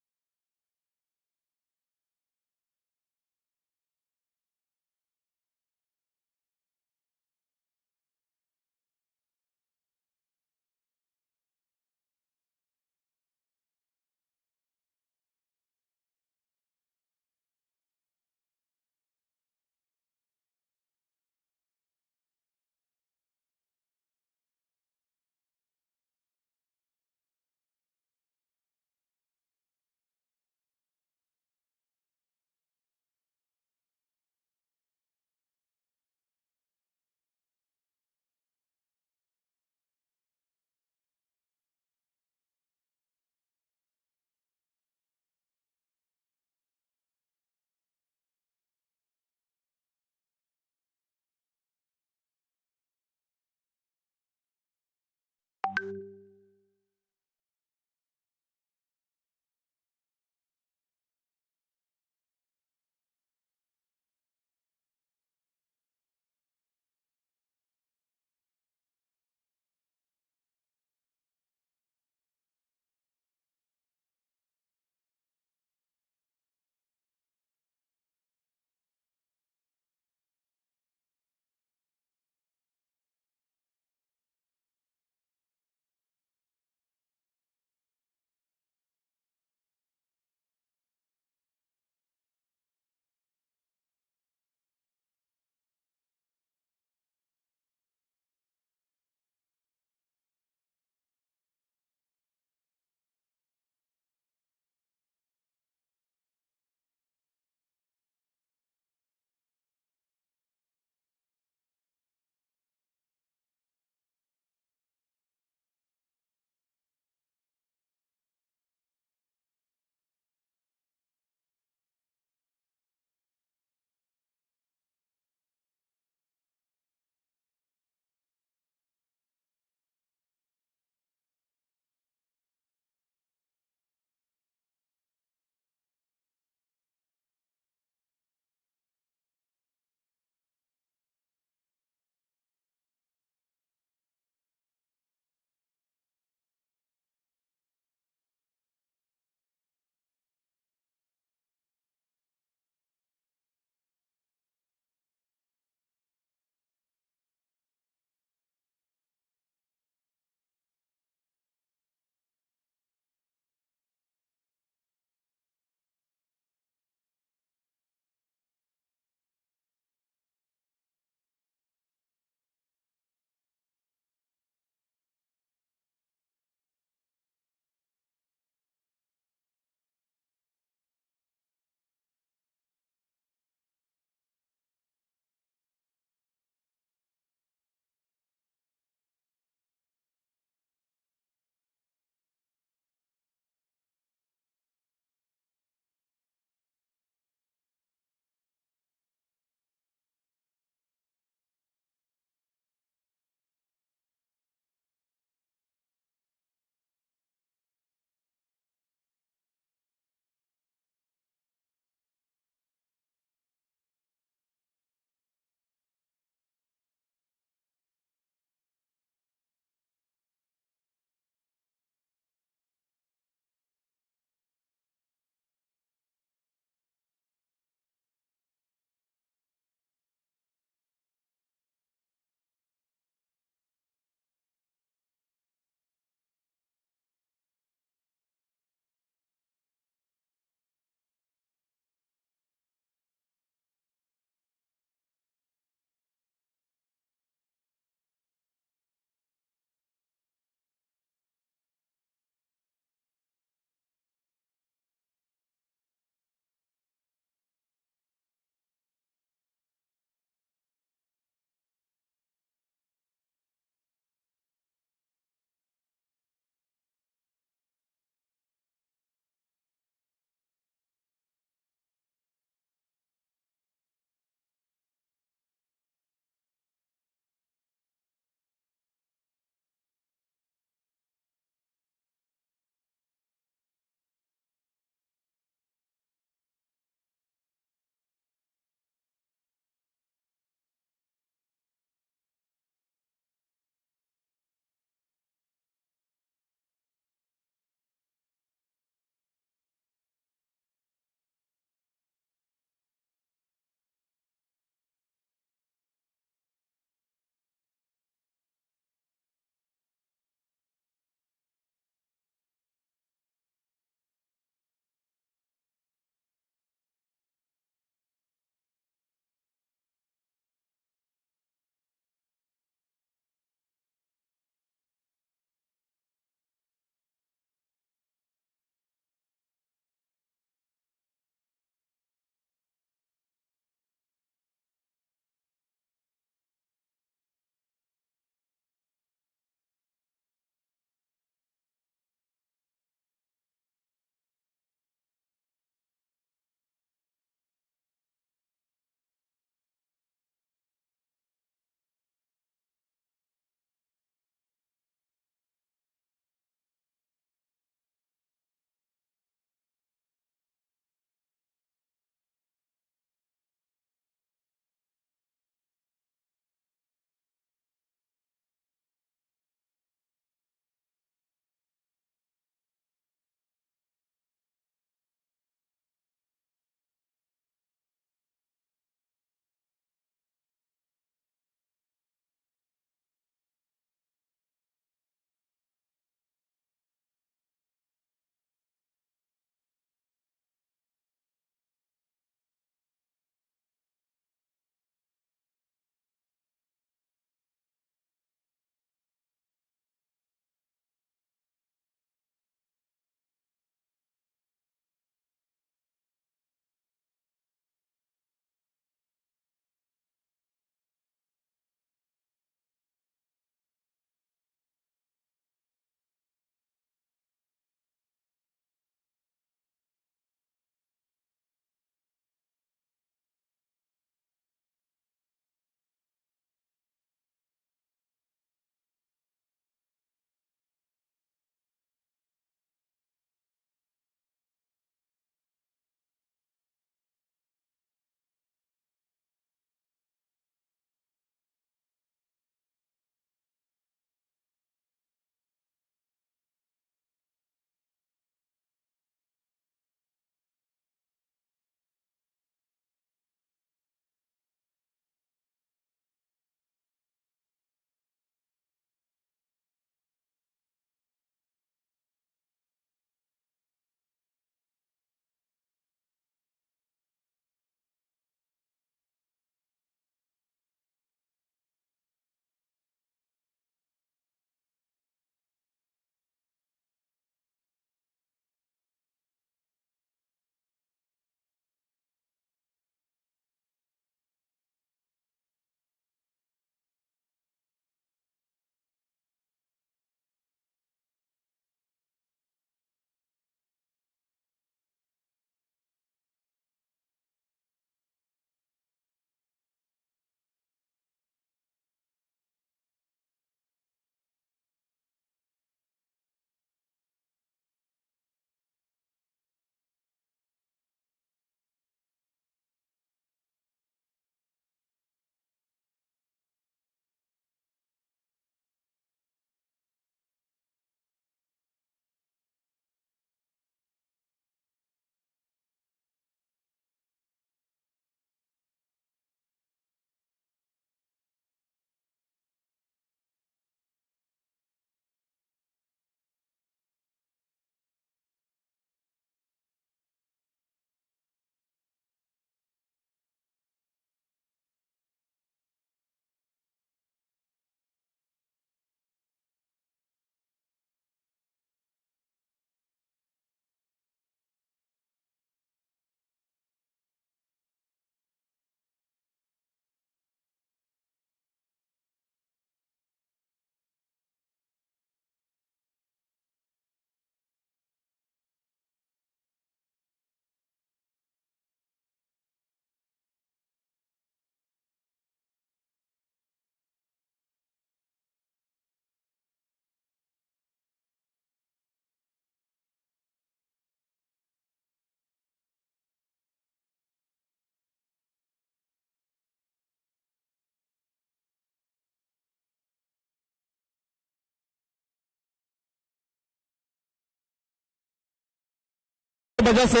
वजह से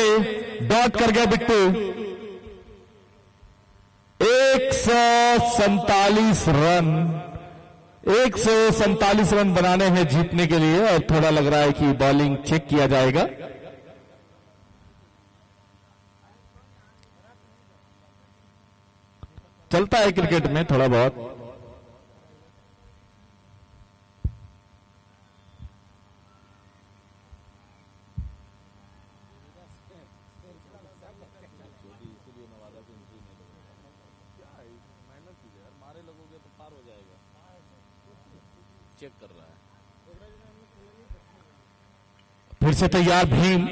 डॉट कर गया बिट्टू। 147 रन बनाने हैं जीतने के लिए, और थोड़ा लग रहा है कि बॉलिंग चेक किया जाएगा। चलता है क्रिकेट में थोड़ा बहुत। चेक कर रहा है। फिर से तैयार भीम,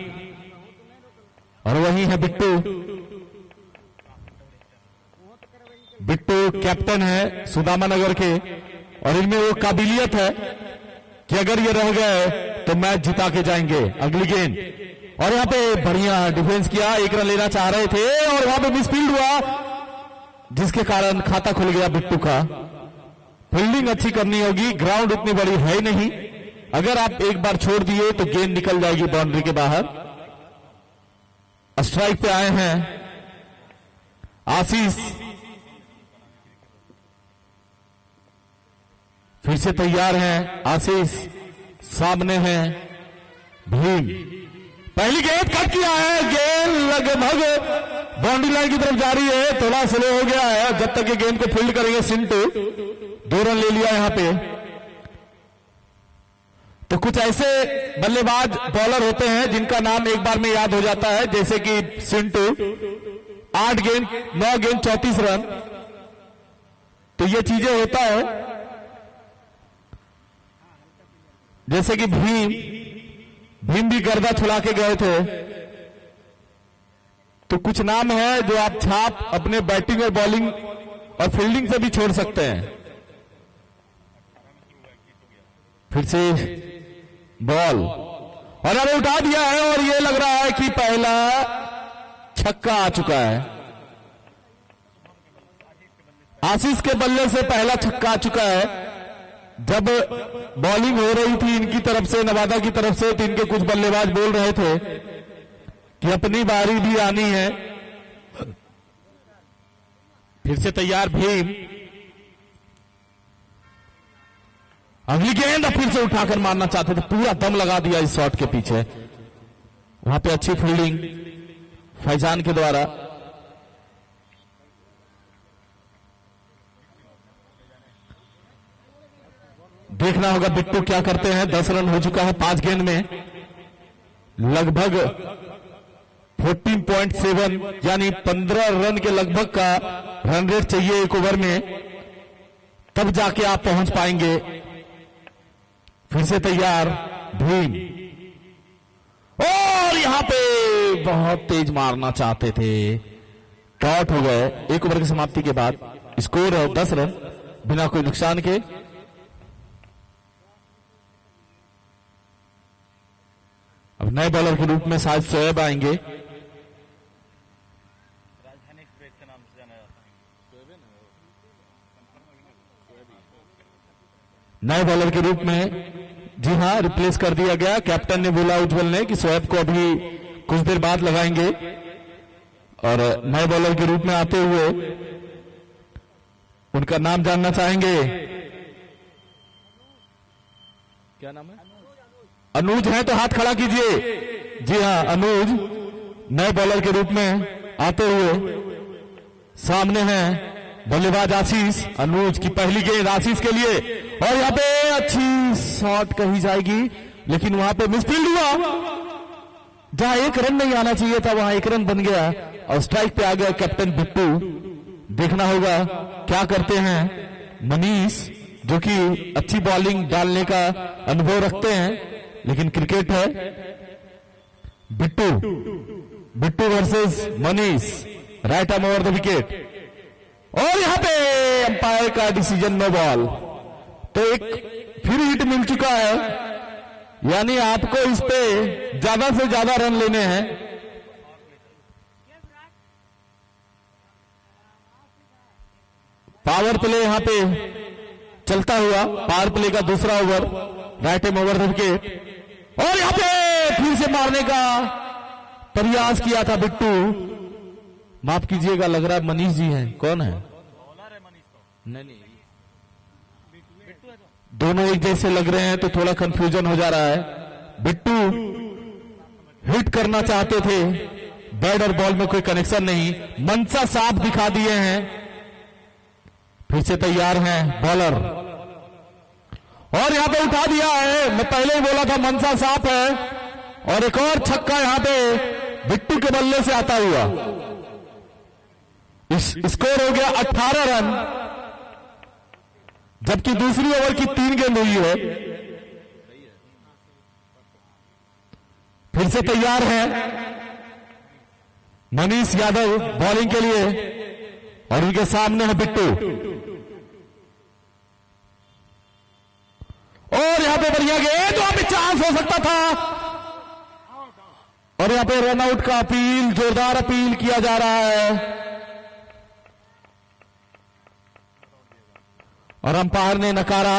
और वही है बिट्टू। बिट्टू कैप्टन है सुदामा नगर के, और इनमें वो काबिलियत है कि अगर ये रह गए तो मैच जिता के जाएंगे। अगली गेंद, और यहां पे बढ़िया डिफेंस किया, 1 रन लेना चाह रहे थे और वहां पे मिसफील्ड हुआ, जिसके कारण खाता खुल गया बिट्टू का। फील्डिंग अच्छी करनी होगी, ग्राउंड उतनी बड़ी है नहीं, अगर आप एक बार छोड़ दिए तो गेंद निकल जाएगी बाउंड्री के बाहर। स्ट्राइक पे आए हैं आशीष, फिर से तैयार हैं आशीष, सामने हैं भीम। पहली गेंद कट किया है, गेंद लगभग बाउंड्री लाइन की तरफ जा रही है, थोड़ा स्लो हो गया है। जब तक ये गेंद को फील्ड करेंगे सिंटू, 2 रन ले लिया यहां पे। तो कुछ ऐसे बल्लेबाज बॉलर होते हैं जिनका नाम एक बार में याद हो जाता है, जैसे कि सिंटू, 9 गेंद 34 रन। तो ये चीजें होता है, जैसे कि भीम भी गर्दा छुड़ा के गए थे। तो कुछ नाम है जो आप छाप अपने बैटिंग और बॉलिंग और फील्डिंग से भी छोड़ सकते हैं। फिर से बॉल, और अरे उठा दिया है, और ये लग रहा है कि पहला छक्का आ चुका है। आशीष के बल्ले से पहला छक्का आ चुका है। जब बॉलिंग हो रही थी इनकी तरफ से, नवादा की तरफ से, तो इनके कुछ बल्लेबाज बोल रहे थे कि अपनी बारी भी आनी है। फिर से तैयार भीम, अगली गेंद फिर से उठाकर मारना चाहते थे, पूरा दम लगा दिया इस शॉट के पीछे। वहां पे अच्छी फील्डिंग फैजान के द्वारा। देखना होगा बिट्टू क्या करते हैं। 10 रन हो चुका है 5 गेंद में, लगभग 14.7 यानी 15 रन के लगभग का रन रेट चाहिए 1 ओवर में, तब जाके आप पहुंच पाएंगे। फिर से तैयार भीम, और यहां पे बहुत तेज मारना चाहते थे, डॉट हो गए 1 ओवर की समाप्ति के बाद। स्कोर है 10 रन बिना कोई नुकसान के। अब नए बॉलर के रूप में शायद शोएब आएंगे। राजधानी एक्सप्रेस के नाम से जाना जाता है। नए बॉलर के रूप में, जी हां, रिप्लेस कर दिया गया। कैप्टन ने बोला उज्जवल ने कि शोएब को अभी कुछ देर बाद लगाएंगे, और नए बॉलर के रूप में आते हुए उनका नाम जानना चाहेंगे। क्या नाम है? अनुज है तो हाथ खड़ा कीजिए। जी हां, अनुज नए बॉलर के रूप में आते हुए। सामने हैं बल्लेबाज आशीष। अनुज की पहली गेंद आशीष के लिए, और यहां पे अच्छी शॉट कही जाएगी, लेकिन वहां पे मिसफील्ड हुआ। जहां 1 रन नहीं आना चाहिए था वहां 1 रन बन गया, और स्ट्राइक पे आ गया कैप्टन बिट्टू। देखना होगा क्या करते हैं मनीष, जो कि अच्छी बॉलिंग डालने का अनुभव रखते हैं, लेकिन क्रिकेट है। Bittu versus Manish, right arm over the wicket, और यहां पे अंपायर का डिसीजन नो बॉल। तो एक फिर हिट मिल चुका है, यानी आपको इस पे ज्यादा से ज्यादा रन लेने हैं। पावर प्ले यहां पे चलता हुआ, पावर प्ले का दूसरा over, right arm over the wicket, और यहां पे फिर से मारने का प्रयास किया था बिट्टू, माफ कीजिएगा लग रहा है मनीष जी हैं, कौन है? नहीं, दोनों एक जैसे लग रहे हैं तो थोड़ा कंफ्यूजन हो जा रहा है। बिट्टू हिट करना चाहते थे, बैट और बॉल में कोई कनेक्शन नहीं, मनसा साफ दिखा दिए हैं। फिर से तैयार हैं बॉलर और यहां पे उठा दिया है। मैं पहले ही बोला था मनसा साफ है और एक और छक्का यहां पे बिट्टू के बल्ले से आता हुआ। स्कोर हो गया 18 रन, जबकि दूसरी ओवर की 3 गेंद हुई है। फिर से तैयार है मनीष यादव बॉलिंग के लिए और उनके सामने है बिट्टू। और यहां पे बढ़िया गेंद, वहां पे चांस हो सकता था और यहां पे रनआउट का अपील, जोरदार अपील किया जा रहा है और अंपायर ने नकारा।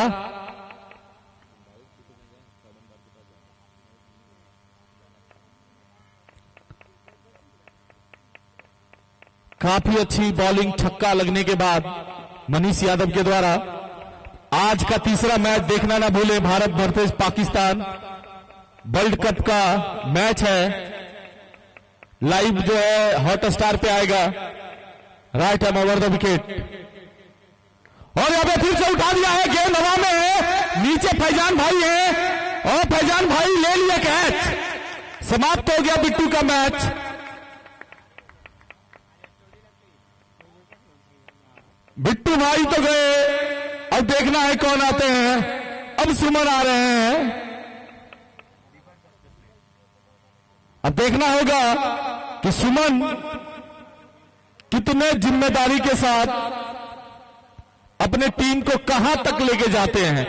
काफी अच्छी बॉलिंग, छक्का लगने के बाद मनीष यादव के द्वारा। आज का तीसरा मैच देखना ना भूलें, Bharat versus Pakistan world cup का मैच है। लाइव जो है हॉट स्टार पे आएगा। Right arm over the wicket और यहां पे फिर से उठा दिया है, गेंद हवा में है, नीचे फैजान भाई है और फैजान भाई ले लिया कैच। समाप्त हो गया बिट्टू का मैच। बिट्टू भाई तो गए, अब देखना है कौन आते हैं। अब सुमन आ रहे हैं, अब देखना होगा कि सुमन कितने जिम्मेदारी के साथ अपने टीम को कहां तक लेके जाते हैं।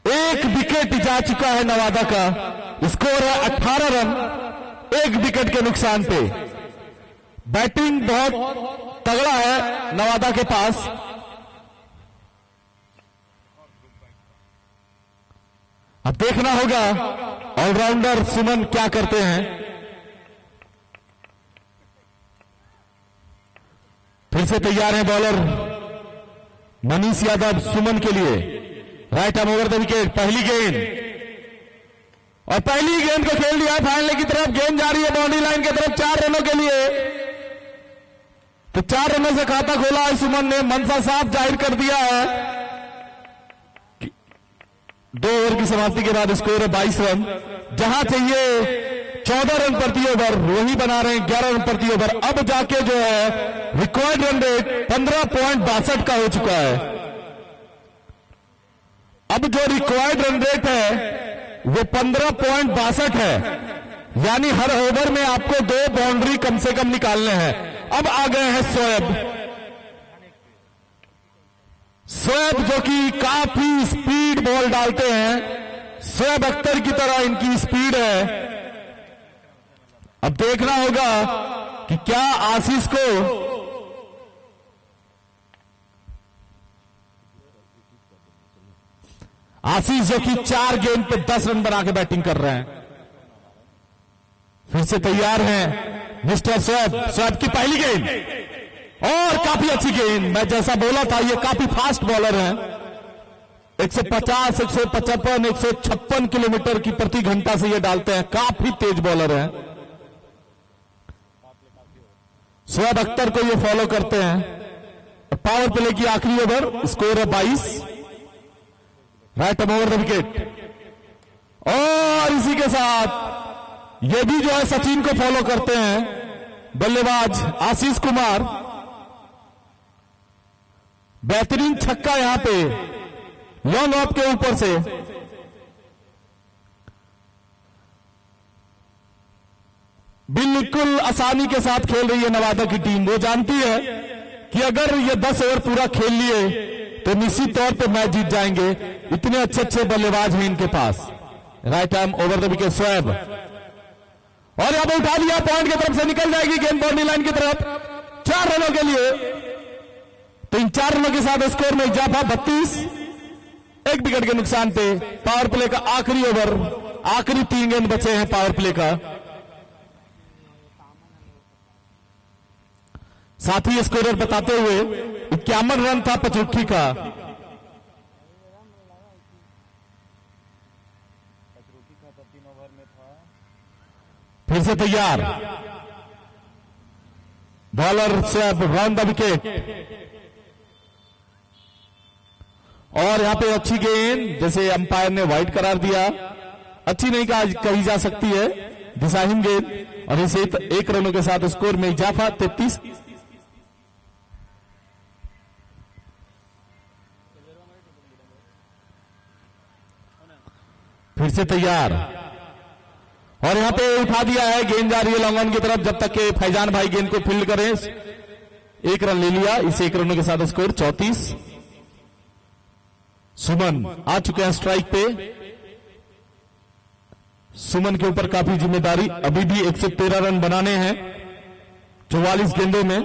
एक विकेट जा चुका है नवादा का, स्कोर है 18 रन, एक विकेट के नुकसान पे। बैटिंग बहुत तगड़ा है नवादा के पास। अब देखना होगा ऑलराउंडर सुमन क्या करते हैं। फिर से तैयार है बॉलर मनीष यादव सुमन के लिए। Right arm over the wicket, पहली गेंद और पहली गेंद को खेल दिया फाइनल की तरफ। गेंद जा रही है बाउंड्री लाइन की तरफ 4 रनों के लिए। तो 4 रनों से खाता खोला है सुमन ने, मनसा साफ जाहिर कर दिया है। 2 ओवर की समाप्ति के बाद स्कोर है 22 रन। जहां चाहिए 14 रन प्रति ओवर, वही बना रहे हैं 11 रन प्रति ओवर। अब जाके जो है रिकॉर्ड रन रेट 15.62 का हो चुका है। अब जो रिक्वायर्ड रन रेट है वो 15.62 है, यानी हर ओवर में आपको 2 बाउंड्री कम से कम निकालने हैं। अब आ गए हैं शोएब जो कि काफी स्पीड बॉल डालते हैं। शोएब अख्तर की तरह इनकी स्पीड है। अब देखना होगा कि क्या आशीष को जो कि 4 गेंद पे 10 रन बना के बैटिंग कर रहे हैं। फिर से तैयार हैं मिस्टर शोएब की पहली गेंद और काफी अच्छी गेंद। मैं जैसा बोला था ये काफी फास्ट बॉलर हैं। 150, 155, 156 किलोमीटर की प्रति घंटा से ये डालते हैं। काफी तेज बॉलर हैं। शोएब अख्तर को ये फॉलो करते हैं। पावर प्ले की आखिरी ओवर, स्कोर है 22। Right arm over the wicket और इसी के साथ ये भी जो है सचिन को फॉलो करते हैं बल्लेबाज आशीष कुमार। बेहतरीन छक्का यहां पे लॉन्ग ऑफ के ऊपर से। बिल्कुल आसानी के साथ खेल रही है नवादा की टीम। वो जानती है कि अगर ये 10 ओवर पूरा खेल लिए तो निश्चित तौर पे मैच जीत जाएंगे। इतने अच्छे अच्छे बल्लेबाज हैं इनके पास। Right arm over the wicket Shoaib और यहां पर उठा लिया, पॉइंट की तरफ से निकल जाएगी गेंद बाउंड्री लाइन की तरफ 4 रनों के लिए। तो इन 4 रनों के साथ स्कोर में इजाफा 32, एक विकेट के नुकसान पे। पावर प्ले का आखिरी ओवर आखिरी 3 गेंद बचे हैं पावर प्ले का। साथ ही स्कोरर बताते हुए 51 रन था पचरुखी का। फिर से तैयार, bowler swap round the wicket. और यहां पे अच्छी गेंद, जैसे अंपायर ने वाइड करार दिया, अच्छी नहीं कही जा सकती है, दिशाहीन गेंद, और इसे 1 रनों के साथ स्कोर में इजाफा 33। फिर से तैयार, और यहां पे उठा दिया है, गेंद जा रही है लॉन्ग ऑन की तरफ, जब तक के फैजान भाई गेंद को फील्ड करें। 1 रन ले लिया, इस 1 रनों के साथ स्कोर 34। सुमन आ चुके हैं स्ट्राइक पे। सुमन के ऊपर काफी जिम्मेदारी, अभी भी 113 रन बनाने हैं 44 गेंदों में।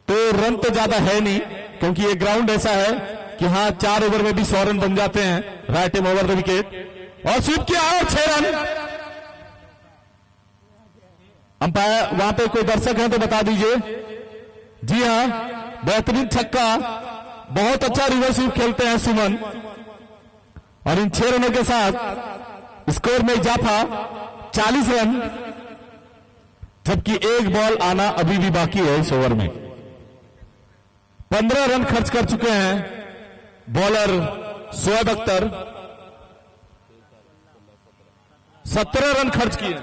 तो रन तो ज्यादा है नहीं, क्योंकि ये ग्राउंड ऐसा है कि हाँ 4 ओवर में भी 100 रन बन जाते हैं। Right arm over the wicket, और स्वीप किया और 6 रन। अंपायर वहां पे कोई दर्शक है तो बता दीजिए। जी हाँ, बेहतरीन छक्का, बहुत अच्छा रिवर्स स्वीप खेलते हैं सुमन, और इन 6 रनों के साथ स्कोर में इजाफा 40 रन, जबकि 1 बॉल आना अभी भी बाकी है इस ओवर में। 15 रन खर्च कर चुके हैं बॉलर शोएब अख्तर, 17 रन खर्च किए,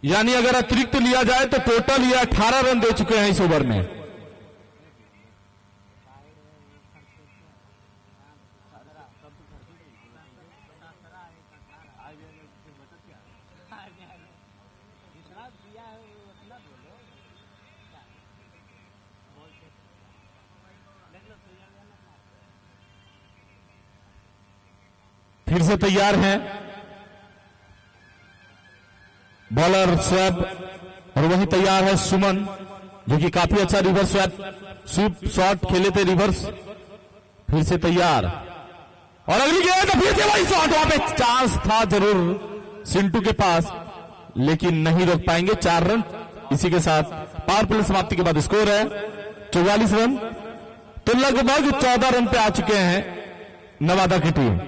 यानी अगर अतिरिक्त लिया जाए तो टोटल ये 18 रन दे चुके हैं इस ओवर में। फिर से तैयार हैं बॉलर स्वैप, और वहीं तैयार है सुमन, जो कि काफी अच्छा रिवर्स स्वीप शॉट खेले थे रिवर्स। फिर से तैयार, और अगली गेंद तो फिर से वही शॉट, वहां पे चांस था जरूर सिंटू के पास, लेकिन नहीं रोक पाएंगे। 4 रन इसी के साथ पावर प्ले समाप्ति के बाद स्कोर है 44 रन। तो लगभग 14 रन पे आ चुके हैं नवादा की टीम।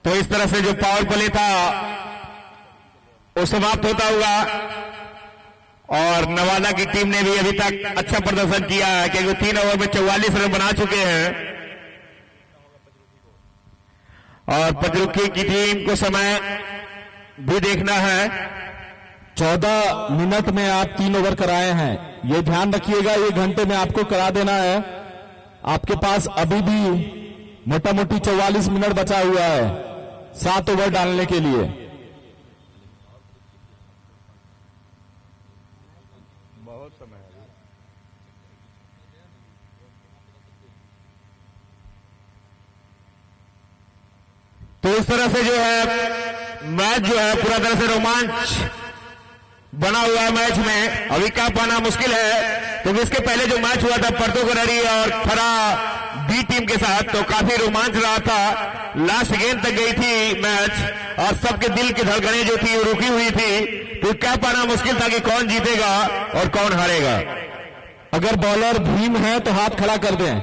तो इस तरह से जो पावर प्ले था वो समाप्त होता हुआ, और नवादा की टीम ने भी अभी तक अच्छा प्रदर्शन किया है, क्योंकि 3 ओवर में 44 रन बना चुके हैं। और पचरुखी की टीम को समय भी देखना है। 14 मिनट में आप 3 ओवर कराए हैं, ये ध्यान रखिएगा, ये घंटे में आपको करा देना है। आपके पास अभी भी मोटा मोटी 44 मिनट बचा हुआ है 7 ओवर डालने के लिए। बहुत समय है। तो इस तरह से जो है मैच जो है पूरा तरह से रोमांच बना हुआ है मैच में। अभी क्या पाना मुश्किल है, क्योंकि इसके पहले जो मैच हुआ था पर्तोगररी और खरा बी टीम के साथ, तो काफी रोमांच रहा था। लास्ट गेंद तक गई थी मैच, और सबके दिल की धड़कनें जो थी वो रुकी हुई थी। तो क्या पाना मुश्किल था कि कौन जीतेगा और कौन हारेगा। अगर बॉलर भीम है तो हाथ खड़ा कर दें।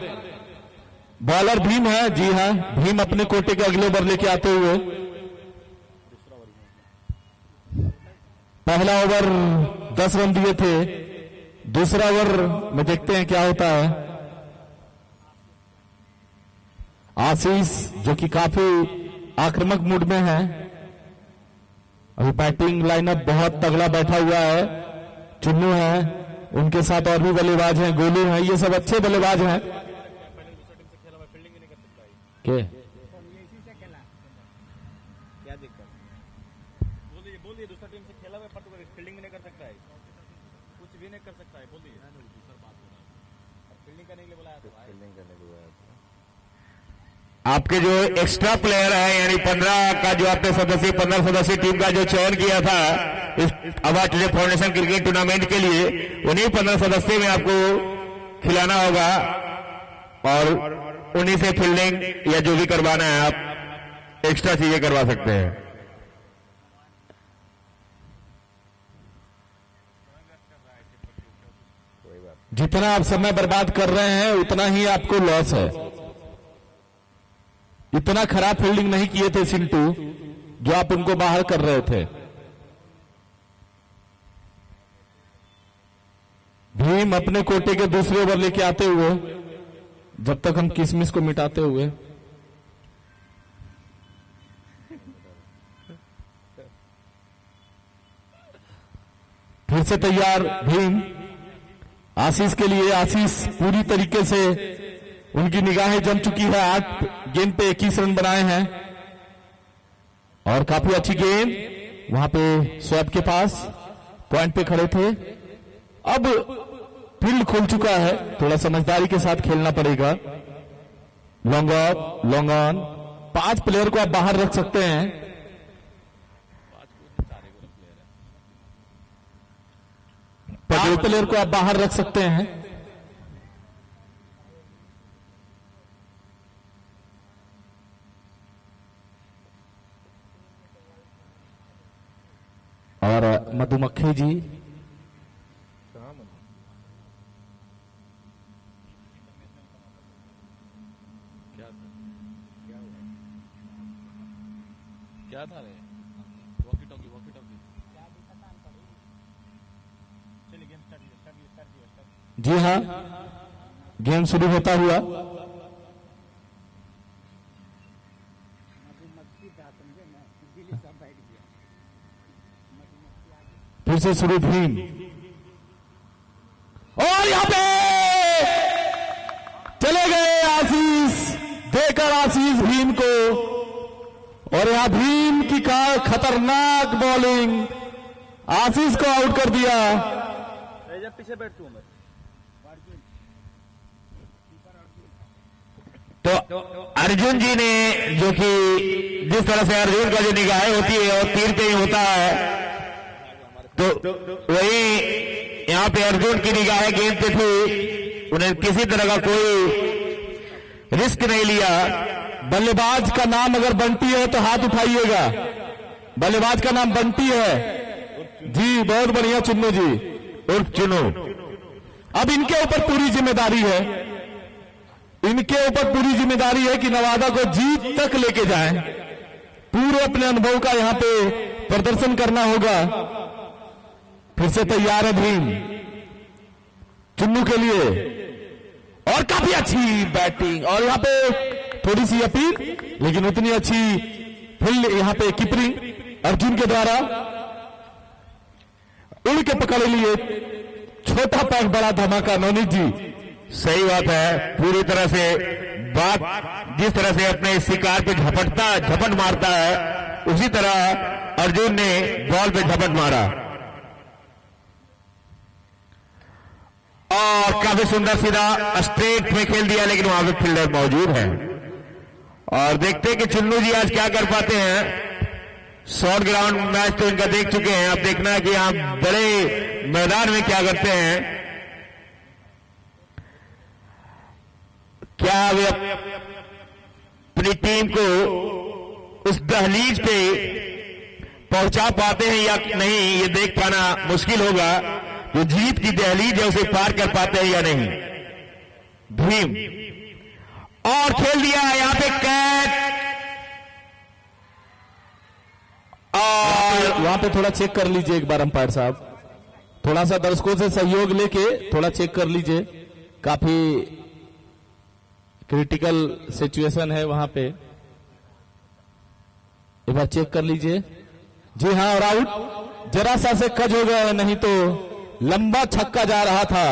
बॉलर भीम है, जी हाँ, भीम अपने कोटे के अगले ओवर लेके आते हुए। पहला ओवर 10 रन दिए थे, दूसरा ओवर में देखते हैं क्या होता है। आशीष जो कि काफी आक्रामक मूड में है, अभी बैटिंग लाइनअप बहुत तगड़ा बैठा हुआ है। चुन्नू है, उनके साथ और भी बल्लेबाज हैं, गोलू हैं, ये सब अच्छे बल्लेबाज हैं। के क्या दिक्कत? बोलिए दूसरा टीम से खेला हुआ पर्तुगल फील्डिंग भी नहीं कर सकता है, कुछ भी नहीं कर सकता है। बोलिए दूसरा बात हो रहा है, फील्डिंग करने के लिए बुलाया था। फील्डिंग करने के लिए बुलाया था। आपके जो एक्स्ट्रा प्लेयर है यानी 15 का जो आपने 15 सदस्यीय टीम का जो चयन किया था इस आभा टुडे फाउंडेशन क्रिकेट टूर्नामेंट के लिए, उन्हीं 15 सदस्य में आपको खिलाना होगा और उन्हीं से फील्डिंग या जो भी करवाना है आप एक्स्ट्रा चीजें करवा सकते हैं। जितना आप समय बर्बाद कर रहे हैं उतना ही आपको लॉस है। इतना खराब फील्डिंग नहीं किए थे सिंटू जो आप उनको बाहर कर रहे थे। भीम अपने कोटे के दूसरे ओवर लेके आते हुए, जब तक हम किसमिस को मिटाते हुए, फिर से तैयार भीम आशीष के लिए। आशीष पूरी तरीके से उनकी निगाहें जम चुकी है। 8 गेंद पे 21 रन बनाए हैं और काफी अच्छी गेंद वहां पे स्वैप के पास पॉइंट पे खड़े थे। अब फील्ड खुल चुका है, थोड़ा समझदारी के साथ खेलना पड़ेगा। Long off, long on, 5 player को आप बाहर रख सकते हैं। 5 प्लेयर को आप बाहर रख सकते हैं। और मधुमक्खी जी क्या था रे? वॉकी टॉकी चलिए गेम स्टार्ट। जी हाँ, गेम शुरू होता हुआ फिर से शुरू भीम और यहां पे चले गए आशीष, देकर आशीष भीम को। और यहां भीम की खतरनाक बॉलिंग, आशीष को आउट कर दिया। जब पीछे बैठ तू तो अर्जुन जी ने, जो कि जिस तरह से अर्जुन का जो निगाहें होती है और तीर पे ही होता है, तो वही यहां पे अर्जुन की निगाहें गेंद पे थी। उन्हें किसी तरह का कोई रिस्क नहीं लिया। बल्लेबाज का नाम अगर बंटी है तो हाथ उठाइएगा। बल्लेबाज का नाम बंटी है जी, बहुत बढ़िया चुन्नू जी, उर्फ चुनू। अब इनके ऊपर पूरी जिम्मेदारी है, इनके ऊपर पूरी जिम्मेदारी है कि नवादा को जीत तक लेके जाएं। पूरे अपने अनुभव का यहां पे प्रदर्शन करना होगा। फिर से तैयार है भीम चुन्नू के लिए और काफी अच्छी बैटिंग और यहां पे थोड़ी सी अपील, लेकिन उतनी अच्छी फील्ड यहां पे कीपरिंग अर्जुन के द्वारा। उड़ के पकड़ लिए, छोटा पैक बड़ा धमाका। नवनीत जी सही बात है, पूरी तरह से बात जिस तरह से अपने शिकार पे झपट मारता है, उसी तरह अर्जुन ने बॉल पे झपट मारा और काफी सुंदर सीधा स्ट्रेट में खेल दिया, लेकिन वहां पे फील्डर मौजूद है। और देखते हैं कि चुन्नू जी आज क्या कर पाते हैं। शॉर्ट ग्राउंड मैच तो इनका देख चुके हैं, अब देखना है कि आप बड़े मैदान में क्या करते हैं। क्या वे अपनी टीम को उस दहलीज पे पहुंचा पाते हैं या नहीं, ये देख पाना मुश्किल होगा। जो जीत की दहलीज है उसे पार कर पाते हैं या नहीं। भीम और खेल दिया यहां पे कैच, और वहां पे थोड़ा चेक कर लीजिए एक बार अंपायर साहब, थोड़ा सा दर्शकों से सहयोग लेके थोड़ा चेक कर लीजिए। काफी क्रिटिकल सिचुएशन है वहां पे, एक बार चेक कर लीजिए। जी हाँ, और आउट जरा सा से कज हो गया, नहीं तो लंबा छक्का जा रहा था।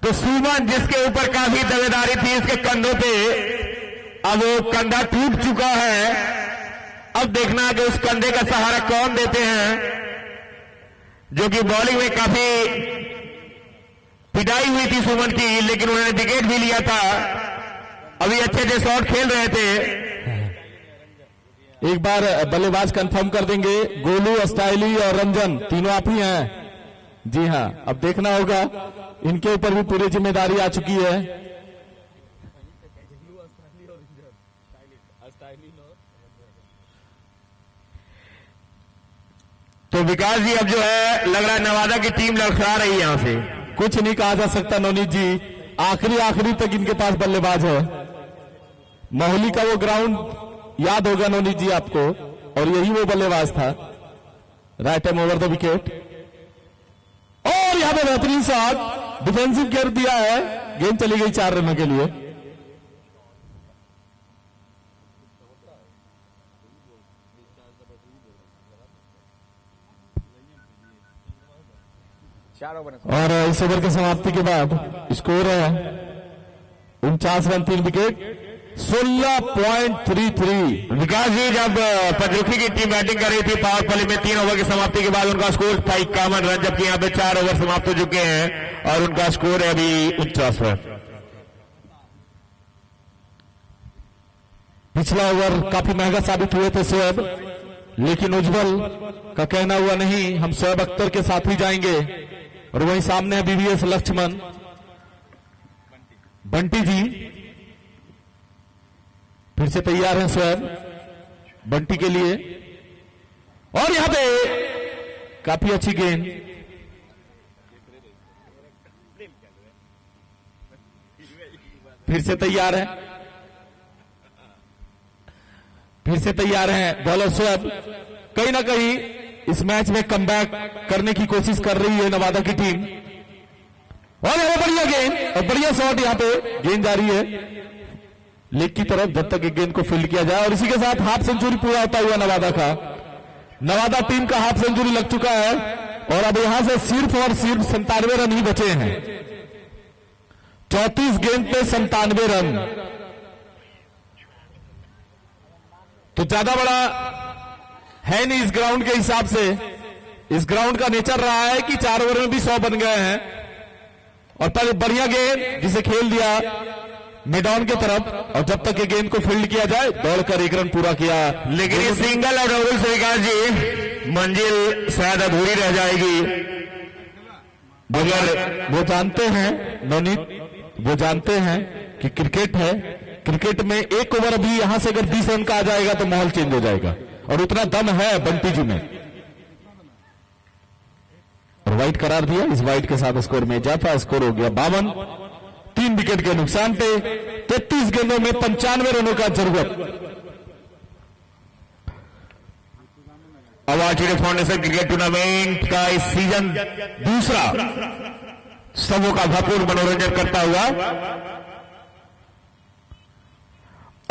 तो सुमन जिसके ऊपर काफी दावेदारी थी इसके कंधों पे, अब वो कंधा टूट चुका है। अब देखना कि उस कंधे का सहारा कौन देते हैं, जो कि बॉलिंग में काफी पिटाई हुई थी सुमन की, लेकिन उन्होंने विकेट भी लिया था। अभी अच्छे अच्छे शॉट खेल रहे थे। एक बार बल्लेबाज कंफर्म कर देंगे, गोलू, स्टाइली और रंजन तीनों आप ही हैं। जी हाँ, अब देखना होगा, इनके ऊपर भी पूरी जिम्मेदारी आ चुकी है। तो विकास जी अब जो है लग रहा है नवादा की टीम लड़खड़ा रही है यहां से। कुछ नहीं कहा जा सकता नवनीत जी, आखिरी तक इनके पास बल्लेबाज है। मोहाली का वो ग्राउंड याद होगा नवनीत जी आपको, और यही वो बल्लेबाज था। Right time over the wicket, और यहां पे बेहतरीन शॉट, डिफेंसिव केयर दिया है, गेंद चली गई 4 रनों के लिए। और इस ओवर की समाप्ति के बाद स्कोर है 49 रन 3 विकेट, 16.33। विकास जी जब पंचरुखी की टीम बैटिंग कर रही थी पावर प्ले में 3 ओवर की समाप्ति के बाद उनका स्कोर था 51 रन, जबकि यहाँ पे 4 ओवर समाप्त हो चुके हैं और उनका स्कोर है अभी 49 रन। पिछला ओवर काफी महंगा साबित हुए थे शोएब, लेकिन उज्जवल का कहना हुआ नहीं, हम शोएब अख्तर के साथ ही जाएंगे। और वहीं सामने बीवीएस लक्ष्मण, बंटी जी फिर से तैयार हैं शोएब बंटी के लिए, और यहां पे काफी अच्छी गेंद, फिर से तैयार है, फिर से तैयार हैं बॉलर शोएब। कहीं ना कहीं इस मैच में कमबैक करने की कोशिश कर रही है नवादा की टीम। और यहां बढ़िया गेंद और बढ़िया शॉट, यहां पे गेंद जा रही है लेग की तरफ, जब तक एक गेंद को फील्ड किया जाए। और इसी के साथ हाफ सेंचुरी पूरा होता हुआ नवादा का, नवादा टीम का हाफ सेंचुरी लग चुका है। और अब यहां से सिर्फ और सिर्फ 97 रन ही बचे हैं, 34 गेंद पे 97 रन। तो ज्यादा बड़ा है नहीं इस ग्राउंड के हिसाब से। इस ग्राउंड का नेचर रहा है कि 4 ओवर में भी 100 बन गए हैं। और पहले बढ़िया गेंद जिसे खेल दिया मिड ऑन की तरफ, और जब तक ये गेंद को फील्ड किया जाए दौड़कर 1 रन पूरा किया। लेकिन ये सिंगल और डबल से विकास जी मंजिल शायद अधूरी रह जाएगी। मगर वो जानते हैं नवनीत, वो जानते हैं कि क्रिकेट है, क्रिकेट में एक ओवर अभी यहां से अगर 20 रन का आ जाएगा तो माहौल चेंज हो जाएगा, और उतना दम है बंटी जी में। और वाइड करार दिया, इस वाइड के साथ स्कोर में इजाफा, स्कोर हो गया 52, 3 विकेट के नुकसान पे 33 गेंदों में 95 रनों का जरूरत। अवार्ड फाउंडेशन क्रिकेट टूर्नामेंट का इस सीजन दूसरा सबों का भरपूर मनोरंजन करता हुआ,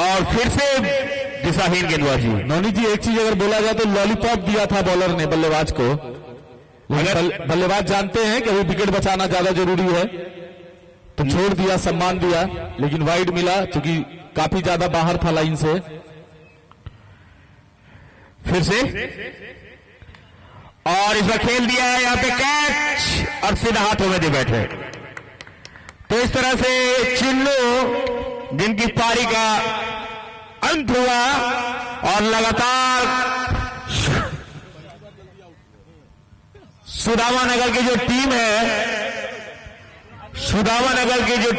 और फिर से दिशाहीन गेंदबाजी। नवनीत जी एक चीज अगर बोला जाए तो लॉलीपॉप दिया था बॉलर ने बल्लेबाज को। अगर बल्लेबाज जानते हैं कि वो विकेट बचाना ज्यादा जरूरी है तो छोड़ दिया, सम्मान दिया, लेकिन वाइड मिला क्योंकि काफी ज्यादा बाहर था लाइन से। फिर से और इसमें खेल दिया है यहाँ पे कैच, और सीधा हाथों में दे बैठे। तो इस तरह से चिल्लू जिनकी पारी का अंत हुआ, और लगातार सुदामा नगर की जो टीम है, सुदामा नगर की जो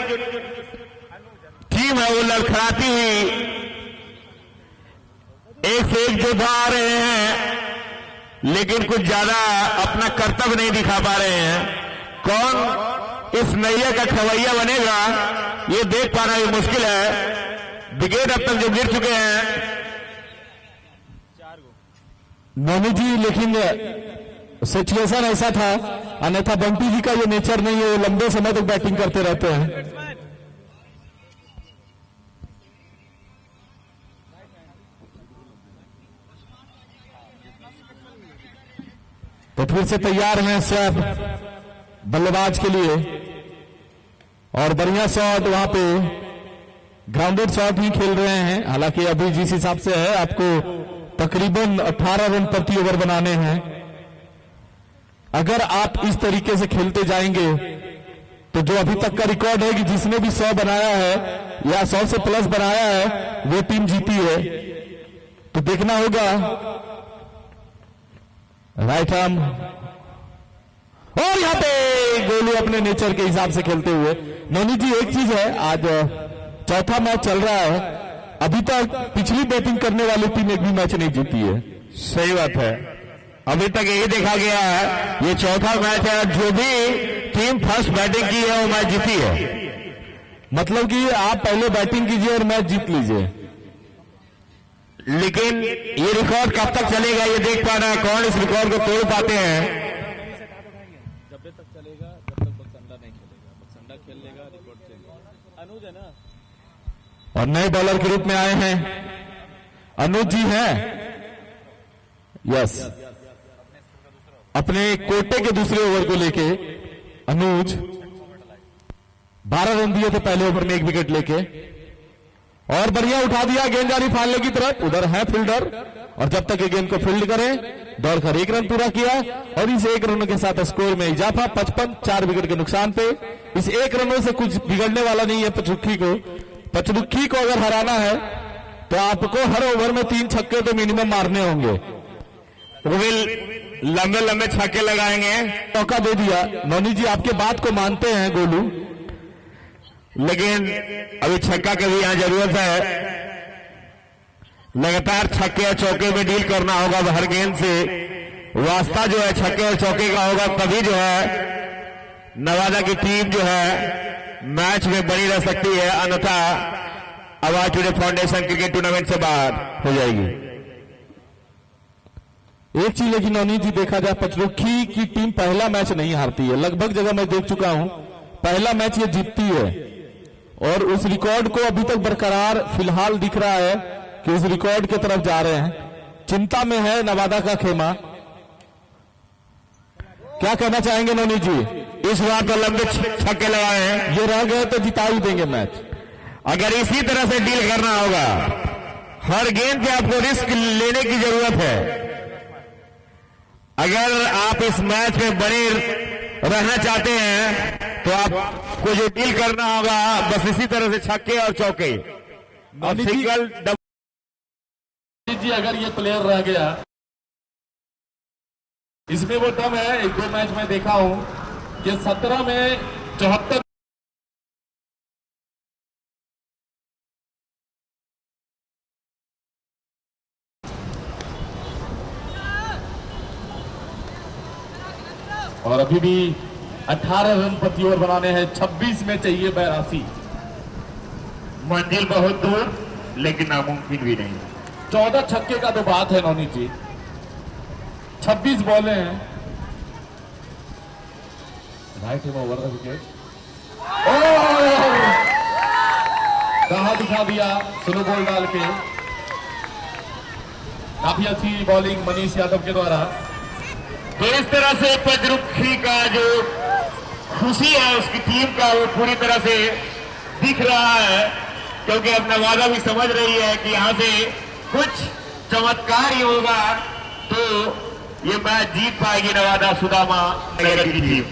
टीम है वो लड़खड़ाती हुई एक से एक जोधा आ रहे हैं, लेकिन कुछ ज्यादा अपना कर्तव्य नहीं दिखा पा रहे हैं। कौन इस नैया का खवैया बनेगा ये देख पाना भी मुश्किल है। विकेट अब तक जो गिर चुके हैं नवनीत जी, लेकिन सिचुएशन ऐसा था, अन्यथा बंटी जी का ये नेचर नहीं है, वो लंबे समय तक बैटिंग करते रहते हैं। तो फिर से तैयार हैं सब बल्लेबाज के लिए, और बढ़िया शॉट वहां पे ग्राउंडेड शॉट ही खेल रहे हैं। हालांकि अभी जिस हिसाब से है आपको तकरीबन 18 रन प्रति ओवर बनाने हैं। अगर आप इस तरीके से खेलते जाएंगे तो जो अभी तक का रिकॉर्ड है कि जिसने भी 100 बनाया है या 100 से प्लस बनाया है वो टीम जीती है। तो देखना होगा। राइट आर्म और यहां पे गोलू अपने नेचर के हिसाब से खेलते हुए। नौनी जी एक चीज है, आज चौथा मैच चल रहा है, अभी तक पिछली बैटिंग करने वाली टीम एक भी मैच नहीं जीती है। सही बात है, अभी तक यही देखा गया है, ये चौथा मैच है, जो भी टीम फर्स्ट बैटिंग की है वो मैच जीती है। मतलब कि आप पहले बैटिंग कीजिए और मैच जीत लीजिए। लेकिन ये रिकॉर्ड कब तक चलेगा ये देख पाना है, कौन इस रिकॉर्ड को तोड़ पाते हैं। जब तक चलेगा जब तक बक्संडा नहीं खेलेगा, बक्संडा खेल लेगा रिकॉर्ड चलेगा। अनुज है ना, और नए बॉलर के रूप में आए हैं अनुज जी हैं। यस, अपने कोटे के दूसरे ओवर को लेके अनुज 12 रन दिए थे पहले ओवर में, 1 विकेट लेके, और बढ़िया उठा दिया गेंद जा रही फालने की तरफ। उधर है फील्डर, और जब तक ये गेंद को फील्ड करें दौड़कर 1 रन पूरा किया, और इस 1 रनों के साथ स्कोर में इजाफा 55, 4 विकेट के नुकसान पे। इस 1 रनों से कुछ बिगड़ने वाला नहीं है पचरुखी को। पचरुखी को अगर हराना है तो आपको हर ओवर में 3 छक्के तो मिनिमम मारने होंगे। वो भी लंबे लंबे छक्के लगाएंगे। मौका दे दिया। नौनी जी आपके बात को मानते हैं गोलू, लेकिन अभी छक्का की भी यहां जरूरत है। लगातार छक्के और चौके में डील करना होगा, हर गेंद से वास्ता जो है छक्के और चौके का होगा, तभी जो है नवादा की टीम जो है मैच में बनी रह सकती है, अन्यथा आवाज टुडे फाउंडेशन क्रिकेट टूर्नामेंट से बाहर हो जाएगी। एक चीज लेकिन नौनी जी देखा जाए, पचरुखी की टीम पहला मैच नहीं हारती है। लगभग जगह मैं देख चुका हूं, पहला मैच ये जीतती है, और उस रिकॉर्ड को अभी तक बरकरार फिलहाल दिख रहा है कि उस रिकॉर्ड की तरफ जा रहे हैं। चिंता में है नवादा का खेमा। क्या कहना चाहेंगे नौनी जी? इस बार तो लंबे छक्के लगाए हैं, ये रह गए तो जिता ही देंगे मैच। अगर इसी तरह से डील करना होगा, हर गेंद पे आपको रिस्क लेने की जरूरत है। अगर आप इस मैच में बने रहना चाहते हैं तो आपको जो डील करना होगा बस इसी तरह से छक्के और चौके और सिंगल डबल। जी अगर ये प्लेयर रह गया, इसमें वो दम है। 1-2 मैच में देखा हूं कि 17 में 74 और अभी भी 18 रन प्रति ओवर बनाने हैं। 26 में चाहिए 82। मंजिल बहुत दूर लेकिन नामुमकिन भी नहीं। 14 छक्के का तो बात है नौनी जी। 26 बॉलें हैं। Right him over the wicket. कहा दिखा दिया स्लो बॉल डाल के। काफी अच्छी बॉलिंग मनीष यादव के द्वारा। तो इस तरह से पचरुखी का जो खुशी है उसकी टीम का, वो पूरी तरह से दिख रहा है, क्योंकि अब नवादा भी समझ रही है कि यहां से कुछ चमत्कार ही होगा तो ये मैच जीत पाएगी नवादा सुदामा नगर की टीम।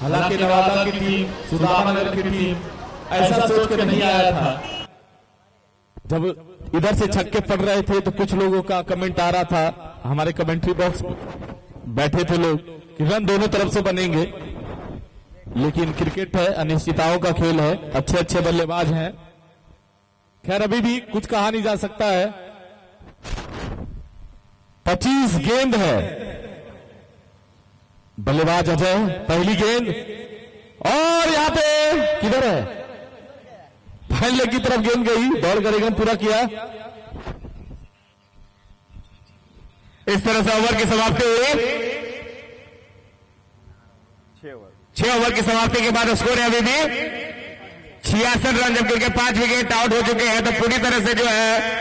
हालांकि नवादा की टीम, सुदामा नगर की टीम ऐसा सोच कर नहीं आया था। जब इधर से छक्के पड़ रहे थे तो कुछ लोगों का कमेंट आ रहा था, हमारे कमेंट्री बॉक्स बैठे थे लोग कि रन दोनों तरफ से बनेंगे, लेकिन क्रिकेट है, अनिश्चितताओं का खेल है, अच्छे अच्छे बल्लेबाज हैं। खैर अभी भी कुछ कहा नहीं जा सकता है। 25 गेंद है। बल्लेबाज अजय, पहली गेंद, और यहां पे किधर है, फाइन लेग की तरफ गेंद गई, दौड़ कर एकदम पूरा किया। इस तरह से ओवर की समाप्ति हुई। 6 ओवर की समाप्ति के बाद स्कोर है अभी भी 66 रन, जबकि 5 विकेट आउट हो चुके हैं। तो पूरी तरह से जो है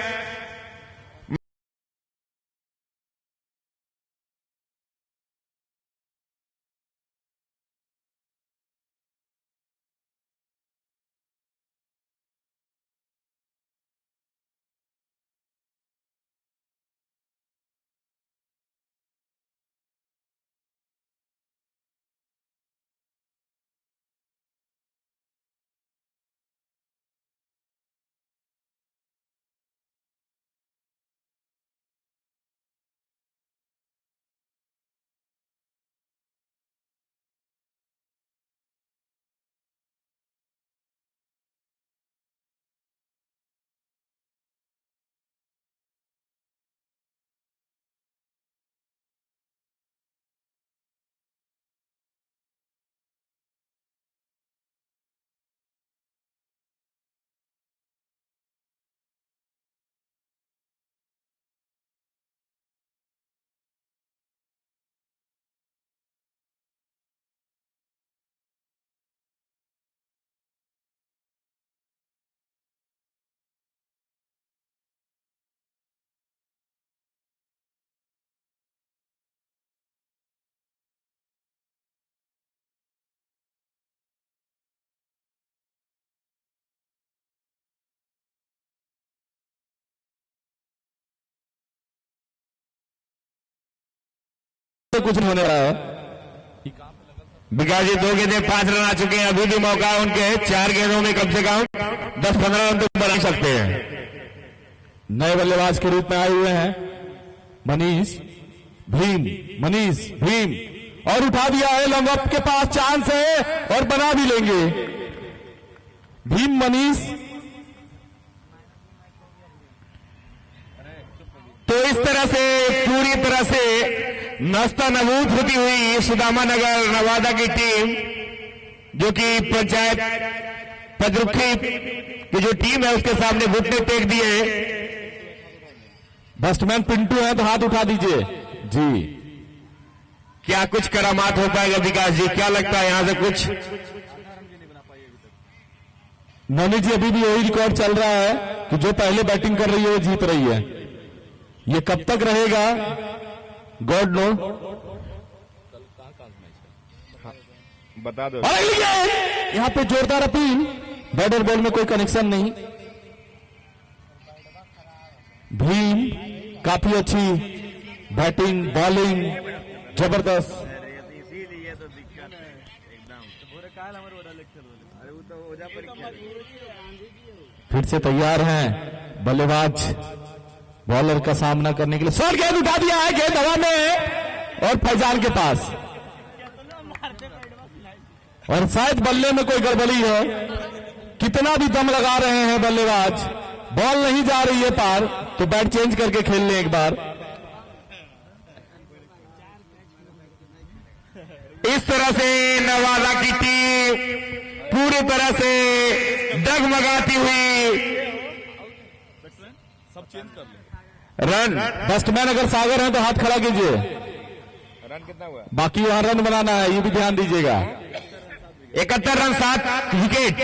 में कुछ नहीं होने रहा है। विकास जी 2 गेंदें 5 रन आ चुके हैं, अभी भी मौका है उनके 4 गेंदों में कम से कम 10-15 रन तो बना सकते हैं। नए बल्लेबाज के रूप में आए हुए हैं मनीष भीम और उठा दिया है। लॉन्ग अप के पास चांस है और बना भी लेंगे। भीम मनीष तो इस तरह से पूरी तरह से नस्ता नबूद होती हुई सुदामा नगर नवादा की टीम, जो कि पंचायत पदरुखी की जो टीम है उसके सामने घुटने टेक दिए। बैट्समैन पिंटू है तो हाथ उठा दीजिए जी। क्या कुछ करामात हो पाएगा विकास जी, क्या लगता है यहां से कुछ? नौनी जी अभी भी यही रिकॉर्ड चल रहा है कि जो पहले बैटिंग कर रही है वो जीत रही है। ये कब तक रहेगा गॉड नो। बता दो। यहां पे जोरदार अपील, बैटर बॉल में कोई कनेक्शन नहीं। भीम काफी अच्छी बैटिंग बॉलिंग जबरदस्त। इसीलिए तो दिक्कत है एकदम। पूरे काल हमारे वो लेक्चर बोले, अरे वो तो हो जा परीक्षा। फिर से तैयार हैं बल्लेबाज बॉलर का सामना करने के लिए। शॉट गेंद उठा दिया है, गेंद हवा में है और फैजान के पास, और शायद बल्ले में कोई गड़बड़ी है। कितना भी दम लगा रहे हैं बल्लेबाज, बॉल नहीं जा रही है पार, तो बैट चेंज करके खेल लें एक बार। इस तरह से नवादा की टीम पूरी तरह से डगमगाती हुई सब चेंज कर ले। रन। बैट्समैन अगर सागर हैं तो हाथ खड़ा कीजिए। रन कितना हुआ? बाकी वहां रन बनाना है, ये भी ध्यान दीजिएगा। 71 रन 7 विकेट।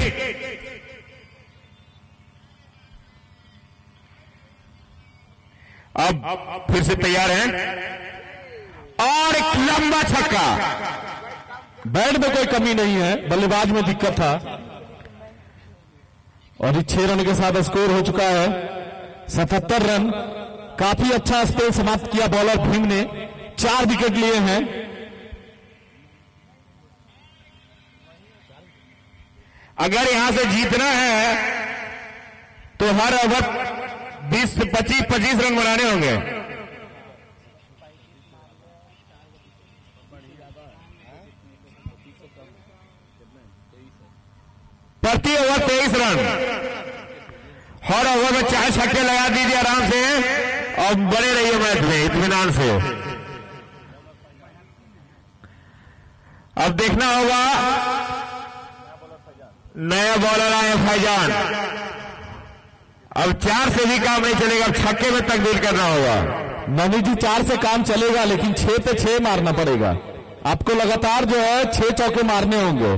अब फिर से तैयार हैं और एक लंबा छक्का। बैट में कोई कमी नहीं है, बल्लेबाज में दिक्कत था। और 6 रन के साथ स्कोर हो चुका है 77 रन। काफी अच्छा स्पेल समाप्त किया बॉलर भीम ने, 4 विकेट लिए हैं। अगर यहां से जीतना है तो हर ओवर 20 से 25 रन बनाने होंगे। प्रति ओवर 23 रन। हर ओवर में 4 छक्के लगा दीजिए आराम से और बने रहिए मैच में इत्मीनान से। अब देखना होगा, नया बॉलर आए फैजान। अब 4 से भी काम नहीं चलेगा, अब छक्के में तब्दील करना होगा। ननी जी 4 से काम चलेगा, लेकिन 6 पे 6 मारना पड़ेगा आपको। लगातार जो है 6 चौके मारने होंगे।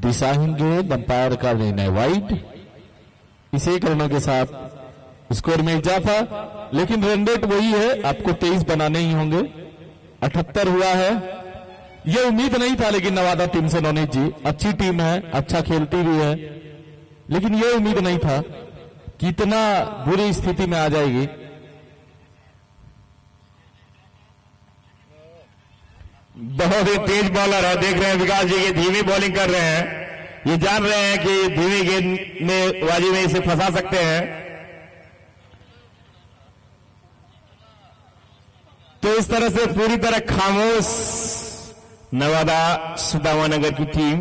दिशाहीन गेंद, अंपायर का निर्णय वाइड। इस 1 रनों के साथ स्कोर में इजाफा, लेकिन रन रेट वही है, आपको 23 बनाने ही होंगे। 78 हुआ है। यह उम्मीद नहीं था लेकिन नवादा टीम से नवनीत जी, अच्छी टीम है, अच्छा खेलती भी है, लेकिन यह उम्मीद नहीं था कि इतना बुरी स्थिति में आ जाएगी। बहुत ही तेज बॉलर है, देख रहे हैं विकास जी की धीमी बॉलिंग कर रहे हैं। ये जान रहे हैं कि धीमी गेंदबाजी में इसे फंसा सकते हैं। तो इस तरह से पूरी तरह खामोश नवादा सुदामा नगर की टीम।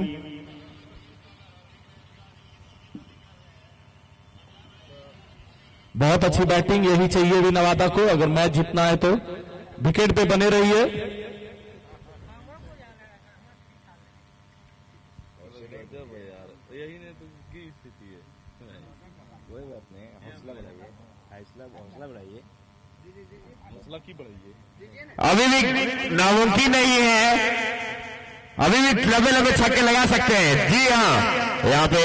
बहुत अच्छी बैटिंग, यही चाहिए भी नवादा को अगर मैच जीतना है तो। विकेट पे बने रहिए। यही नहीं तो की स्थिति है। कोई बात नहीं, हौसला बढ़ाइए, हौसला बढ़ाइए, हौसला की बढ़ाइए। अभी भी नामुमकिन नहीं है, अभी भी लंबे लंबे छक्के लगा सकते हैं। जी हाँ, यहाँ पे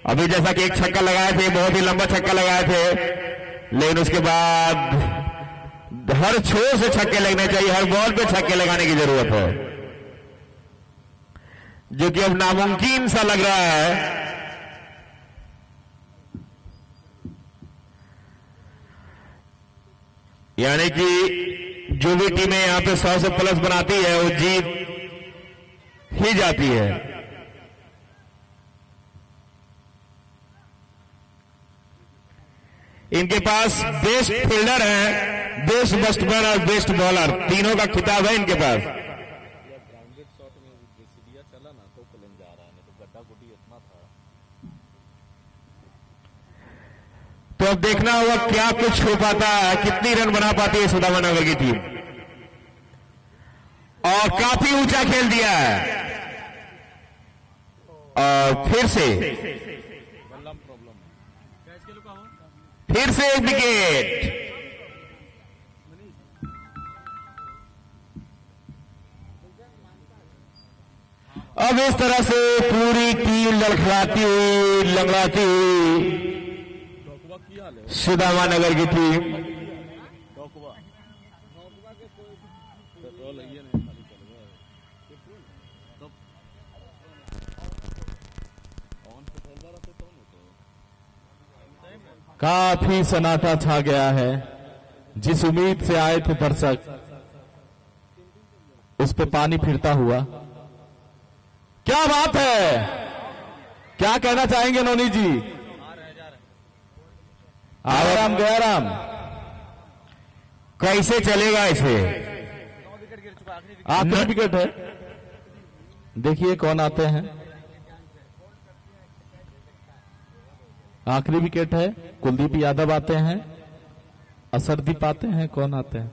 अभी जैसा कि एक छक्का लगाए थे, बहुत ही लंबा छक्का लगाए थे, लेकिन उसके बाद हर छोर से छक्के लगने चाहिए, हर बॉल पे छक्के लगाने की जरूरत है, जो कि अब नामुमकिन सा लग रहा है। यानी कि जो भी टीमें यहां पे 100 से प्लस बनाती है वो जीत ही जाती है। इनके पास बेस्ट फील्डर है, बेस्ट बैट्समैन और बेस्ट बॉलर, तीनों का खिताब है इनके पास। ग्राउंडेड शॉट में सीढ़िया चला ना तो प्लेन जा रहा है, नहीं तो गड्ढा गुड्डी इतना था। तो अब देखना होगा क्या कुछ हो पाता है, कितनी रन बना पाती है सुदामानगर की टीम। और काफी ऊंचा खेल दिया है और फिर से एक विकेट। अब इस तरह से पूरी टीम लड़खड़ाती हुई, लंगड़ाती हुई सुदामानगर की टीम काफी सन्नाटा छा गया है। जिस उम्मीद से आए थे दर्शक, उस पे पानी फिरता हुआ। क्या बात है, क्या कहना चाहेंगे नोनी जी? आराम गया राम, कैसे चलेगा इसे? आखिरी विकेट है। देखिए कौन आते हैं। आखिरी विकेट है, कुलदीप यादव आते हैं, असरदीप आते हैं, कौन आते हैं?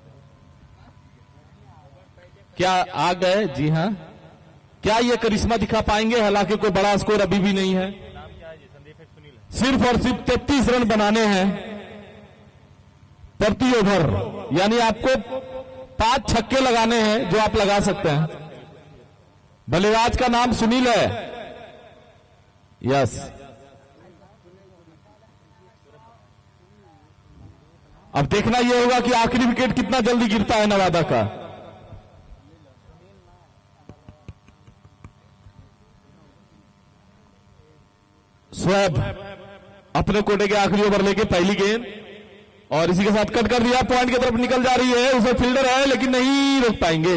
क्या आ गए? जी हां। क्या ये करिश्मा दिखा पाएंगे? हालांकि कोई बड़ा स्कोर अभी भी नहीं है, सिर्फ और सिर्फ 33 रन बनाने हैं प्रति ओवर, यानी आपको 5 छक्के लगाने हैं जो आप लगा सकते हैं। बल्लेबाज का नाम सुनील है। यस, अब देखना यह होगा कि आखिरी विकेट कितना जल्दी गिरता है नवादा का। स्वैब अपने कोटे के आखिरी ओवर लेके पहली गेंद, और इसी के साथ कट कर दिया, पॉइंट की तरफ निकल जा रही है। उसे फील्डर है लेकिन नहीं रोक पाएंगे।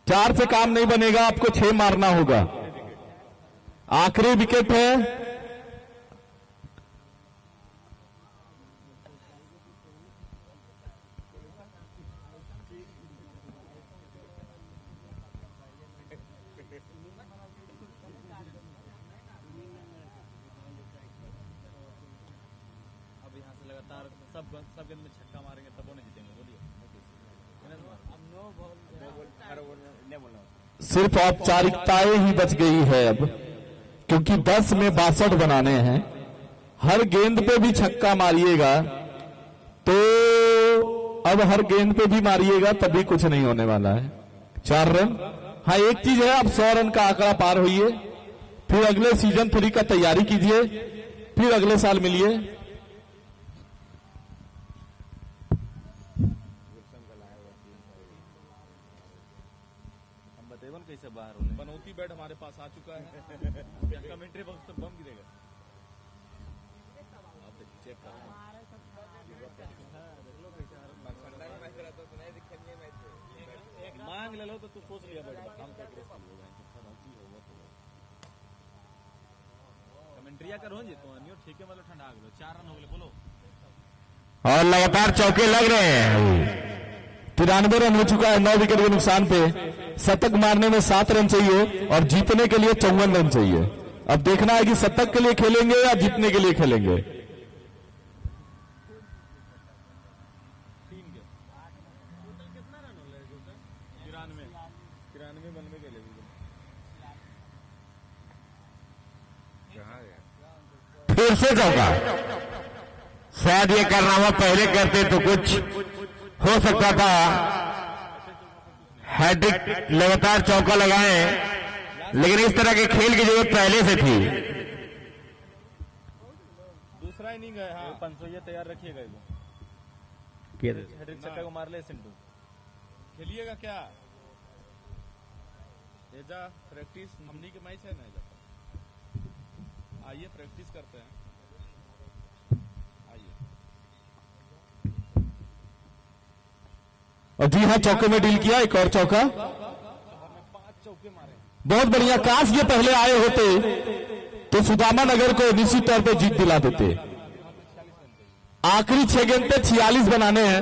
4 से काम नहीं बनेगा, आपको 6 मारना होगा। आखिरी विकेट है। अब यहाँ से लगातार सब गेंद में छक्का मारेंगे तब वो नहीं जीतेंगे। बोलिए सिर्फ औपचारिकताएं ही बच गई है अब, क्योंकि 10 में 62 बनाने हैं। हर गेंद पे भी छक्का मारिएगा तो अब हर गेंद पे भी मारिएगा तभी कुछ नहीं होने वाला है। 4 रन। हाँ, एक चीज है, अब 100 रन का आंकड़ा पार होइए, फिर अगले सीजन 3 का तैयारी कीजिए, फिर अगले साल मिलिए। कैसे बाहर हो बनौती बैट हमारे पास आ चुका है। कमेंट्री बॉक्स तो बम गिरेगा। आप चेक करो, मांग ले लो तो तू सोच लिया बैठ हम कमेंट्रिया करो जी तो अन्य ठीक है, मतलब ठंडा आ गए। 4 रन हो गए, बोलो। और लगातार चौके लग रहे हैं। 93 रन हो चुका है 9 विकेट के नुकसान पे। शतक मारने में 7 रन चाहिए और जीतने के लिए 54 रन चाहिए। अब देखना है कि शतक के लिए खेलेंगे या जीतने के लिए खेलेंगे। कितना रन हो गया? 93 बनने के लिए फिर से चौका। शायद ये कारनामा पहले करते तो कुछ हो सकता था। हैट्रिक लगातार चौका लगाए, लेकिन इस तरह के खेल की जरूरत पहले से थी। दूसरा इनिंग है। हाँ, 500 ये तैयार रखिएगा। हैट्रिक छक्का को मार ले सिंटू। खेलिएगा क्या? एजा प्रैक्टिस हमनी के मैच है ना, एजा आइए प्रैक्टिस करते हैं। आइए और जी हाँ, चौके में डील किया, एक और चौका, बहुत बढ़िया। काश ये पहले आए होते तो सुदामा नगर को निश्चित तौर पे जीत दिला देते। आखिरी 6 गेंद पे 46 बनाने हैं,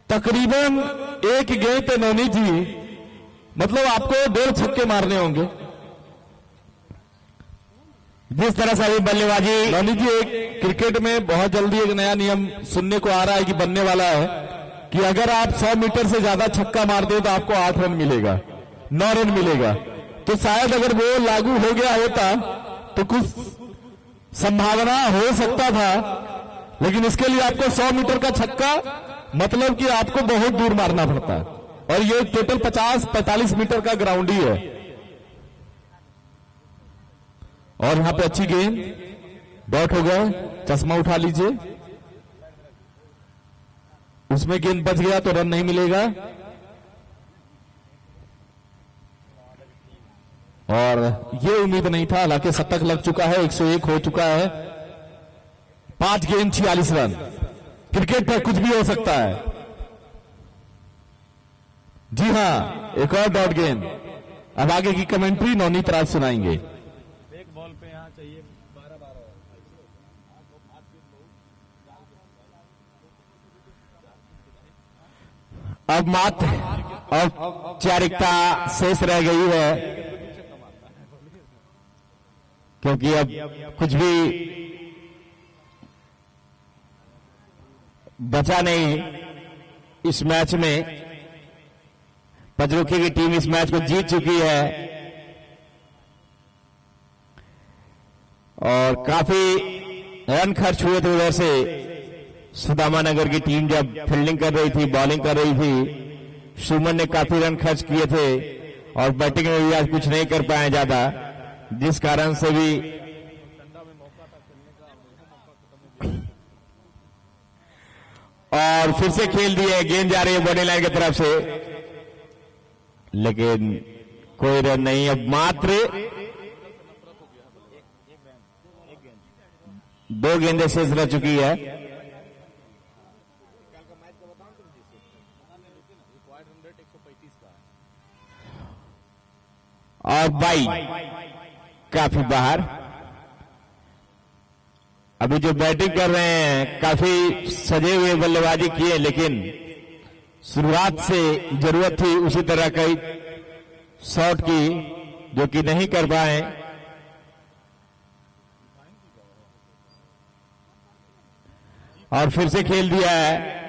तकरीबन एक गेंद पे नौनी जी, मतलब आपको 1.5 छक्के मारने होंगे। जिस तरह से अभी बल्लेबाजी, नौनी जी, एक क्रिकेट में बहुत जल्दी एक नया नियम सुनने को आ रहा है कि बनने वाला है कि अगर आप 100 मीटर से ज्यादा छक्का मार दो तो आपको 8 रन मिलेगा, 9 रन मिलेगा। तो शायद अगर वो लागू हो गया होता तो कुछ संभावना हो सकता था, लेकिन इसके लिए आपको 100 मीटर का छक्का, मतलब कि आपको बहुत दूर मारना पड़ता है, और ये टोटल 50-45 मीटर का ग्राउंड ही है। और यहां पे अच्छी गेंद, डॉट हो गए, चश्मा उठा लीजिए, उसमें गेंद बच गया तो रन नहीं मिलेगा। और ये उम्मीद नहीं था, हालांकि शतक लग चुका है, 101 हो चुका है, 5 गेंद 46 रन। क्रिकेट पर कुछ भी हो सकता है। जी हां, एक और डॉट गेंद। अब आगे की कमेंट्री नौनीत राज सुनाएंगे। एक बॉल पे यहाँ चाहिए 12-12 अब मात्र औपचारिकता शेष रह गई है, क्योंकि अब कुछ भी बचा नहीं इस मैच में। पंचरुखी की टीम इस मैच को जीत चुकी है और काफी रन खर्च हुए थे उधर से। सुदामा नगर की टीम जब फील्डिंग कर रही थी, बॉलिंग कर रही थी, सुमन ने काफी रन खर्च किए थे और बैटिंग में भी आज कुछ नहीं कर पाए ज्यादा, जिस कारण से भी और फिर से खेल दिए। गेंद जा रही है बॉडी लाइन की तरफ से, लेकिन कोई रन नहीं। अब मात्र 2 गेंदें शेष रह चुकी है और बाई काफी बाहर। अभी जो बैटिंग कर रहे हैं काफी सजे हुए बल्लेबाजी किए, लेकिन शुरुआत से जरूरत थी उसी तरह कई शॉट की, जो कि नहीं कर पाए। और फिर से खेल दिया है।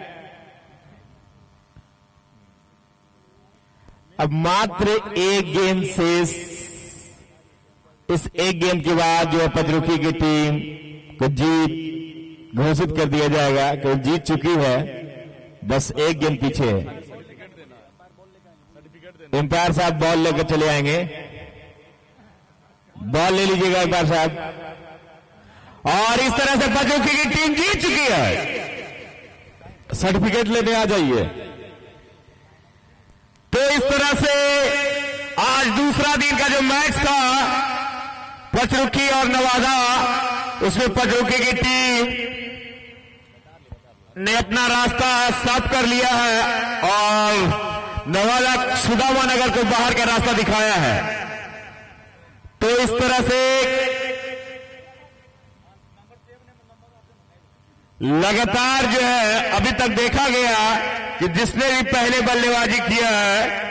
अब मात्र 1 गेंद शेष। इस 1 गेंद के बाद जो पंचरुखी की टीम को जीत घोषित कर दिया जाएगा कि जीत चुकी है, बस 1 गेंद पीछे है। एम्पायर साहब बॉल लेकर चले आएंगे, बॉल ले लीजिएगा एम्पायर साहब। और इस तरह से पंचरुखी की टीम जीत चुकी है। सर्टिफिकेट लेने आ जाइए। तो इस तरह से आज दूसरा दिन का जो मैच था पंचरुखी और नवादा, उसमें पंचरुखी की टीम ने अपना रास्ता साफ कर लिया है और नवादा सुदामा नगर को बाहर का रास्ता दिखाया है। तो इस तरह से लगातार जो है अभी तक देखा गया कि जिसने भी पहले बल्लेबाजी किया है